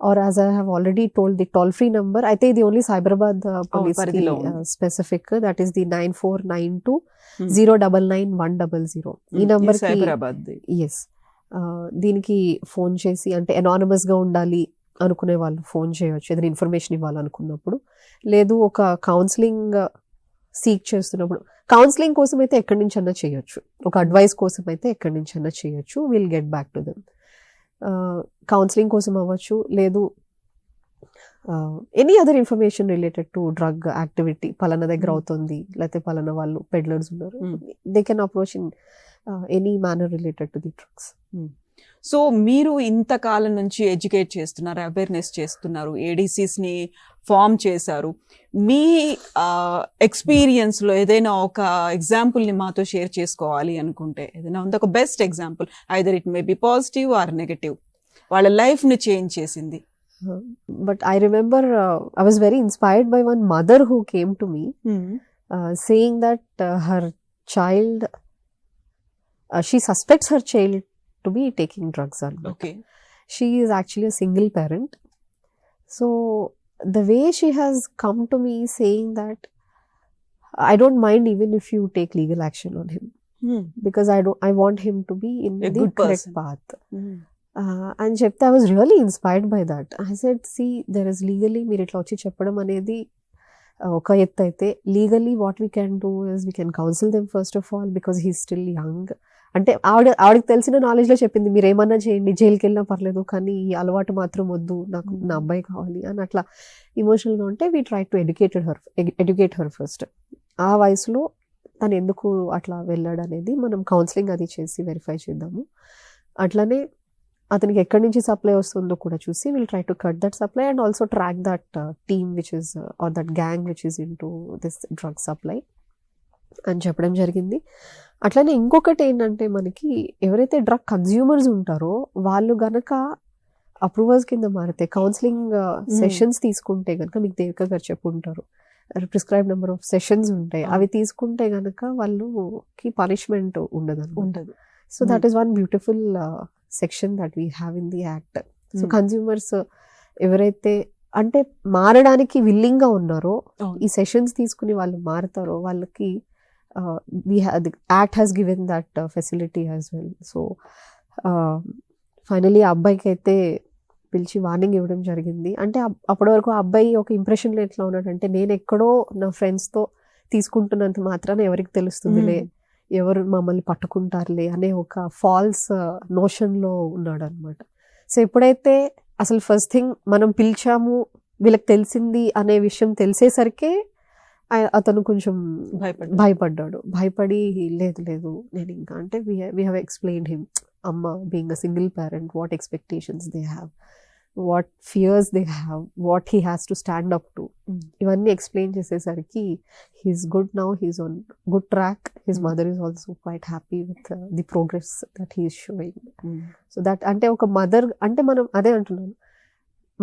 S2: Or as I have already told the toll free number, అయితే ఇది only Cyberabad police specific, that is the 9492099100. ఈ నంబర్ ఎస్, దీనికి ఫోన్ చేసి, అంటే అనానిమస్ గా ఉండాలి అనుకునే వాళ్ళు ఫోన్ చేయవచ్చు ఏదైనా ఇన్ఫర్మేషన్ ఇవ్వాలనుకున్నప్పుడు, లేదు ఒక కౌన్సిలింగ్ సీక్ చేస్తున్నప్పుడు. కౌన్సిలింగ్ కోసం అయితే ఎక్కడి నుంచి అన్నా చేయొచ్చు, ఒక అడ్వైస్ కోసం అయితే ఎక్కడి నుంచి అన్నా చేయొచ్చు. Will get back to them. Counselling కోసం అవ్వచ్చు, లేదు any other information related to drug activity, పలానా దగ్గర అవుతుంది, లేకపోతే పలానా వాళ్ళు పెడ్లర్స్ ఉన్నారు, they can approach in any manner related to the drugs.
S1: So మీరు ఇంతకాలం నుంచి ఎడ్యుకేట్ చేస్తున్నారు, అవేర్నెస్ చేస్తున్నారు, ఏడీసీస్ ని ఫామ్ చేశారు. మీ ఎక్స్పీరియన్స్ లో ఏదైనా ఒక ఎగ్జాంపుల్ ని మాతో షేర్ చేసుకోవాలి అనుకుంటే ఏదైనా ఉంది, ఒక best example, either it may be positive or negative, వాళ్ళ లైఫ్ ని చేంజ్ చేసింది.
S2: But I remember I was very inspired by one mother who came to me saying that her child, she suspects her child to be taking drugs.
S1: Okay.
S2: She is actually a single parent. So the way she has come to me saying that I don't mind even if you take legal action on him, because I want him to be in the correct path. And చెప్తే I was really inspired by that. I said, see, there is legally, మీరు ఇట్లా వచ్చి చెప్పడం అనేది ఒక ఎత్తు అయితే, legally what we can do is we can counsel them first of all, because he still young. అంటే ఆవిడకి తెలిసిన నాలెడ్జ్లో చెప్పింది, మీరు ఏమన్నా చేయండి, జైలుకి వెళ్ళినా పర్లేదు, కానీ ఈ అలవాటు మాత్రం వద్దు, నాకు నా అబ్బాయి కావాలి అని అట్లా ఇమోషనల్గా ఉంటే we try to educate her first. ఆ వయసులో తను ఎందుకు అట్లా వెళ్ళాడు అనేది మనం కౌన్సిలింగ్ అది చేసి వెరిఫై చేద్దాము. అట్లనే అతనికి ఎక్కడి నుంచి సప్లై వస్తుందో కూడా చూసి will try to cut that supply and also track that team which is or that gang which is into this drug supply అని చెప్పడం జరిగింది. అట్లనే ఇంకొకటి ఏంటంటే, మనకి ఎవరైతే డ్రగ్ కన్జ్యూమర్స్ ఉంటారో వాళ్ళు గనక అప్రూవర్స్ కింద మారితే, కౌన్సిలింగ్ సెషన్స్ తీసుకుంటే కనుక, మీకు దేవిక గారు చెప్పుంటారు, ప్రిస్క్రైబ్ నెంబర్ ఆఫ్ సెషన్స్ ఉంటాయి, అవి తీసుకుంటే గనక వాళ్ళకి పనిష్మెంట్ ఉండదు. So that is one beautiful section that we have in the act. So consumers ఎవరైతే అంటే మారడానికి విల్లింగ్ గా ఉన్నారో, ఈ సెషన్స్ తీసుకుని వాళ్ళు మారుతారో, వాళ్ళకి the act has given that facility as well. So finally ఆ అబ్బాయికి అయితే పిలిచి వార్నింగ్ ఇవ్వడం జరిగింది. అంటే అప్పటి వరకు ఆ అబ్బాయి ఒక ఇంప్రెషన్లో ఎట్లా ఉన్నాడంటే, నేను ఎక్కడో నా ఫ్రెండ్స్తో తీసుకుంటున్నంత మాత్రాన ఎవరికి తెలుస్తుందిలే, ఎవరు మమ్మల్ని పట్టుకుంటారులే అనే ఒక ఫాల్స్ నోషన్లో ఉన్నాడు అనమాట. సో ఎప్పుడైతే అసలు ఫస్ట్ థింగ్ మనం పిలిచాము, వీళ్ళకి తెలిసింది అనే విషయం తెలిసేసరికే అతను కొంచెం భయపడ్డాడు. భయపడి లేదు నేను ఇంకా, అంటే వీ హ్యావ్ ఎక్స్ప్లెయిన్డ్ హిమ్, అమ్మ being a single parent, what expectations they have, what fears they have, what he has to stand up to, ఇవన్నీ ఎక్స్ప్లెయిన్ చేసేసరికి he's good now, he's on good track. His mother is also quite happy with the progress that he's showing. So that అంటే ఒక mother అంటే మనం అదే అంటున్నాను,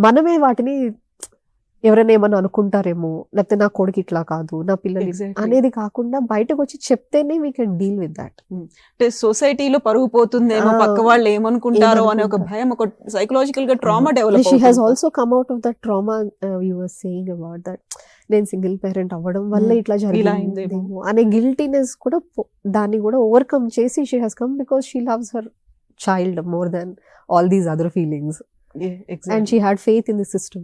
S2: మనమే వాటిని ఎవరైనా ఏమన్నా అనుకుంటారేమో, లేకపోతే నా కొడుకు ఇట్లా కాదు, నా పిల్లలు అనేది కాకుండా బయటకు వచ్చి చెప్తేనే we can deal with that.
S1: అంటే సొసైటీలో పరుగు పోతుందేమో, పక్క వాళ్ళు ఏమనుకుంటారో అనే ఒక భయం, ఒక సైకలాజికల్ గా trauma develop.
S2: She has also come out of that trauma. You were saying about that, నేను సింగిల్ పేరెంట్ అవ్వడం వల్ల ఇట్లా జరిగిందేమో అనే గిల్టీనెస్ కూడా, దాన్ని కూడా ఓవర్కమ్ చేసి she has come because she loves her child more than all these other feelings. And she had faith in the system.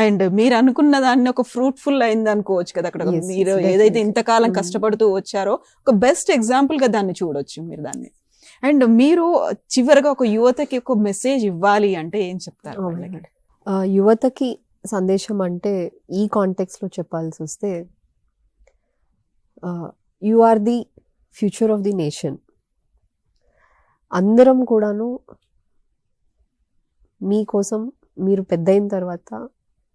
S1: And మీరు అనుకున్న దాన్ని ఒక ఫ్రూట్ఫుల్ అయింది అనుకోవచ్చు కదా అక్కడ.
S2: Yes,
S1: మీరు
S2: definitely.
S1: ఏదైతే ఇంతకాలం కష్టపడుతూ వచ్చారో ఒక బెస్ట్ ఎగ్జాంపుల్ గా దాన్ని చూడొచ్చు మీరు దాన్ని. అండ్ మీరు చివరిగా ఒక యువతకి ఒక మెసేజ్ ఇవ్వాలి అంటే ఏం చెప్తారు వాళ్ళకి?
S2: యువతకి సందేశం అంటే ఈ కాంటెక్స్ట్ లో చెప్పాల్సి వస్తే, you are the future of the nation. అందరం కూడాను మీకోసం, మీరు పెద్ద అయిన తర్వాత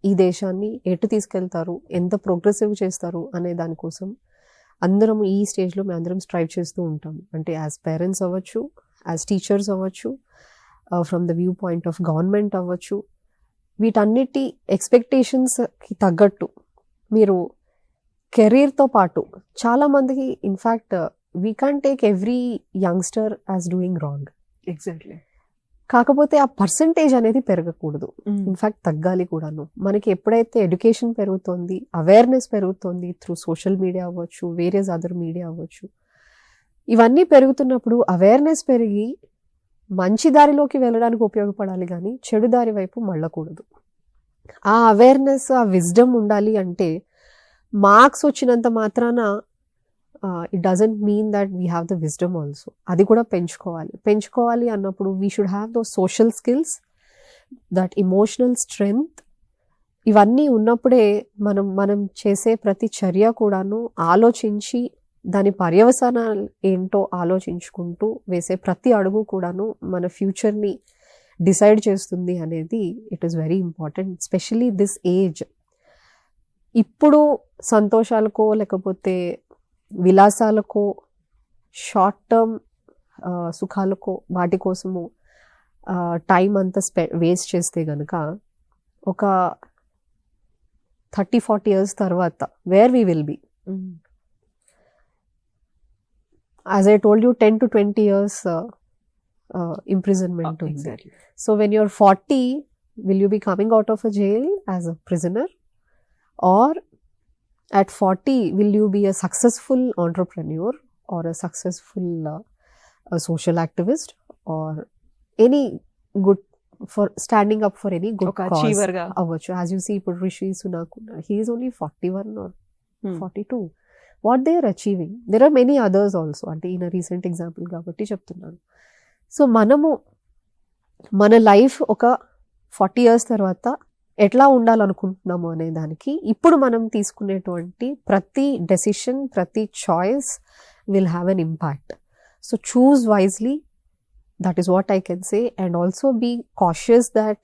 S2: ఈ దేశాన్ని ఎటు తీసుకెళ్తారు, ఎంత ప్రోగ్రెసివ్ చేస్తారు అనే దానికోసం అందరం ఈ స్టేజ్లో మేము అందరం స్ట్రైవ్ చేస్తూ ఉంటాము. అంటే యాజ్ పేరెంట్స్ అవ్వచ్చు, యాజ్ టీచర్స్ అవ్వచ్చు, from the view point of government అవ్వచ్చు. వీటన్నిటి ఎక్స్పెక్టేషన్స్కి తగ్గట్టు మీరు కెరీర్తో పాటు చాలామందికి in fact we can't take every youngster as doing wrong.
S1: Exactly.
S2: కాకపోతే ఆ పర్సంటేజ్ అనేది పెరగకూడదు, ఇన్ఫ్యాక్ట్ తగ్గాలి కూడాను. మనకి ఎప్పుడైతే ఎడ్యుకేషన్ పెరుగుతోంది, అవేర్నెస్ పెరుగుతోంది త్రూ సోషల్ మీడియా అవ్వచ్చు, వేరియస్ అదర్ మీడియా అవ్వచ్చు, ఇవన్నీ పెరుగుతున్నప్పుడు అవేర్నెస్ పెరిగి మంచి దారిలోకి వెళ్ళడానికి ఉపయోగపడాలి కానీ చెడు దారి వైపు మళ్ళకూడదు. ఆ అవేర్నెస్, ఆ విజ్డమ్ ఉండాలి అంటే మార్క్స్ వచ్చినంత మాత్రాన it doesn't mean that we have the wisdom also. అది కూడా పెంచుకోవాలి అన్నప్పుడు we should have though social skills, that emotional strength. ఇవన్నీ ఉన్నప్పుడే మనం చేసే ప్రతి చర్య కూడాను ఆలోచించి దాని పర్యవసానాలు ఏంటో ఆలోచించుకుంటూ వేసే ప్రతి అడుగు కూడాను మన ఫ్యూచర్ని డిసైడ్ చేస్తుంది అనేది it is very important, especially this age. ఇప్పుడు సంతోషాలకో లేకపోతే విలాసాలకో, షార్ట్ టర్మ్ సుఖాలకో, వాటి కోసము టైం అంతా వేస్ట్ చేస్తే గనక ఒక 30-40 years తర్వాత where we will be? As I told you, 10 to 20 years imprisonment.
S1: Exactly.
S2: So when you're 40, will you be coming out of a jail as a prisoner? Or at 40, will you be a successful entrepreneur or a successful a social activist or any good, for standing up for any good cause?
S1: Achiever ga.
S2: As you see, Rishi Sunak, he is only 41 or 42. What they are achieving, there are many others also. అంటే ఈయన recent example కాబట్టి చెప్తున్నాను. So మనము మన life ఒక 40 years తర్వాత ఎట్లా ఉండాలనుకుంటున్నాము అనే దానికి ఇప్పుడు మనం తీసుకునేటువంటి ప్రతి డెసిషన్, ప్రతి choice will have an impact. So choose wisely, that is what I can say. And also be cautious that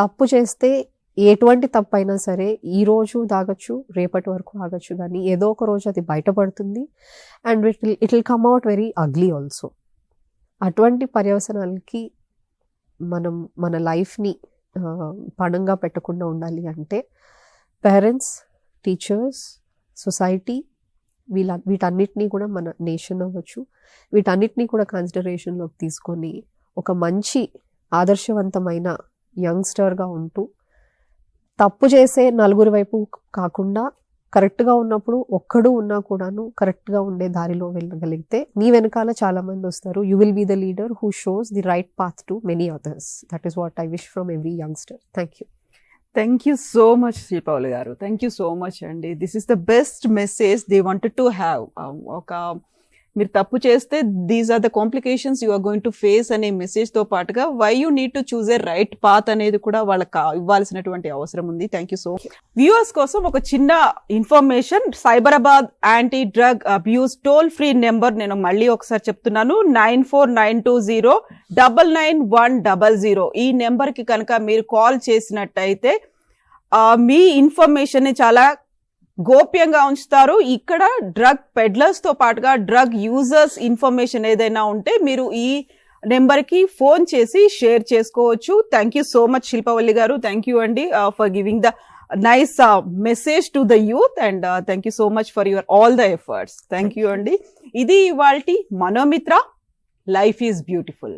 S2: తప్పు చేస్తే ఎటువంటి తప్పు అయినా సరే ఈ రోజు దాగచ్చు, రేపటి వరకు ఆగచ్చు, కానీ ఏదో ఒక రోజు అది బయటపడుతుంది. And it will come out very ugly also. అటువంటి పర్యవసనాలకి మనం మన లైఫ్ని పణంగా పెట్టకుండా ఉండాలి అంటే పేరెంట్స్, టీచర్స్, సొసైటీ, వీటన్నిటినీ కూడా, మన నేషన్ అవ్వచ్చు, వీటన్నిటినీ కూడా కన్సిడరేషన్లోకి తీసుకొని ఒక మంచి ఆదర్శవంతమైన యంగ్స్టర్గా ఉంటూ తప్పు చేసే నలుగురి వైపు కాకుండా కరెక్ట్గా ఉన్నప్పుడు ఒక్కడు ఉన్నా కూడాను కరెక్ట్గా ఉండే దారిలో వెళ్ళగలిగితే నీ వెనకాల చాలా మంది వస్తారు. You will be the leader who shows the right path to many others. That is what I wish from every youngster. Thank you.
S1: Thank you so much Shilpavalli గారు. థ్యాంక్ యూ సో మచ్ అండి. This is the best message they wanted to have. ఒక మీరు తప్పు చేస్తే these are the complications you are going to face అనే message తో పాటుగా why you need to choose A right path అనేది కూడా వాళ్ళకి ఇవ్వాల్సినటువంటి అవసరం ఉంది. Thank you so much. Viewers కోసం ఒక చిన్న information. Cyberabad anti drug abuse toll free number నేను మళ్ళీ ఒకసారి చెప్తున్నాను, 9492099100. ఈ నెంబర్ కి కనుక మీరు కాల్ చేసినట్టయితే మీ ఇన్ఫర్మేషన్ ని చాలా గోప్యంగా ఉంచుతారు. ఇక్కడ డ్రగ్ పెడ్లర్స్ తో పాటుగా డ్రగ్ యూజర్స్ ఇన్ఫర్మేషన్ ఏదైనా ఉంటే మీరు ఈ నెంబర్ కి ఫోన్ చేసి షేర్ చేసుకోవచ్చు. Thank you so much Shilpavalli గారు. థ్యాంక్ యూ అండి for giving the nice message to the youth and thank you so much for your all the efforts. Thank you అండి. ఇది ఇవాల్టి మనోమిత్ర. Life is beautiful.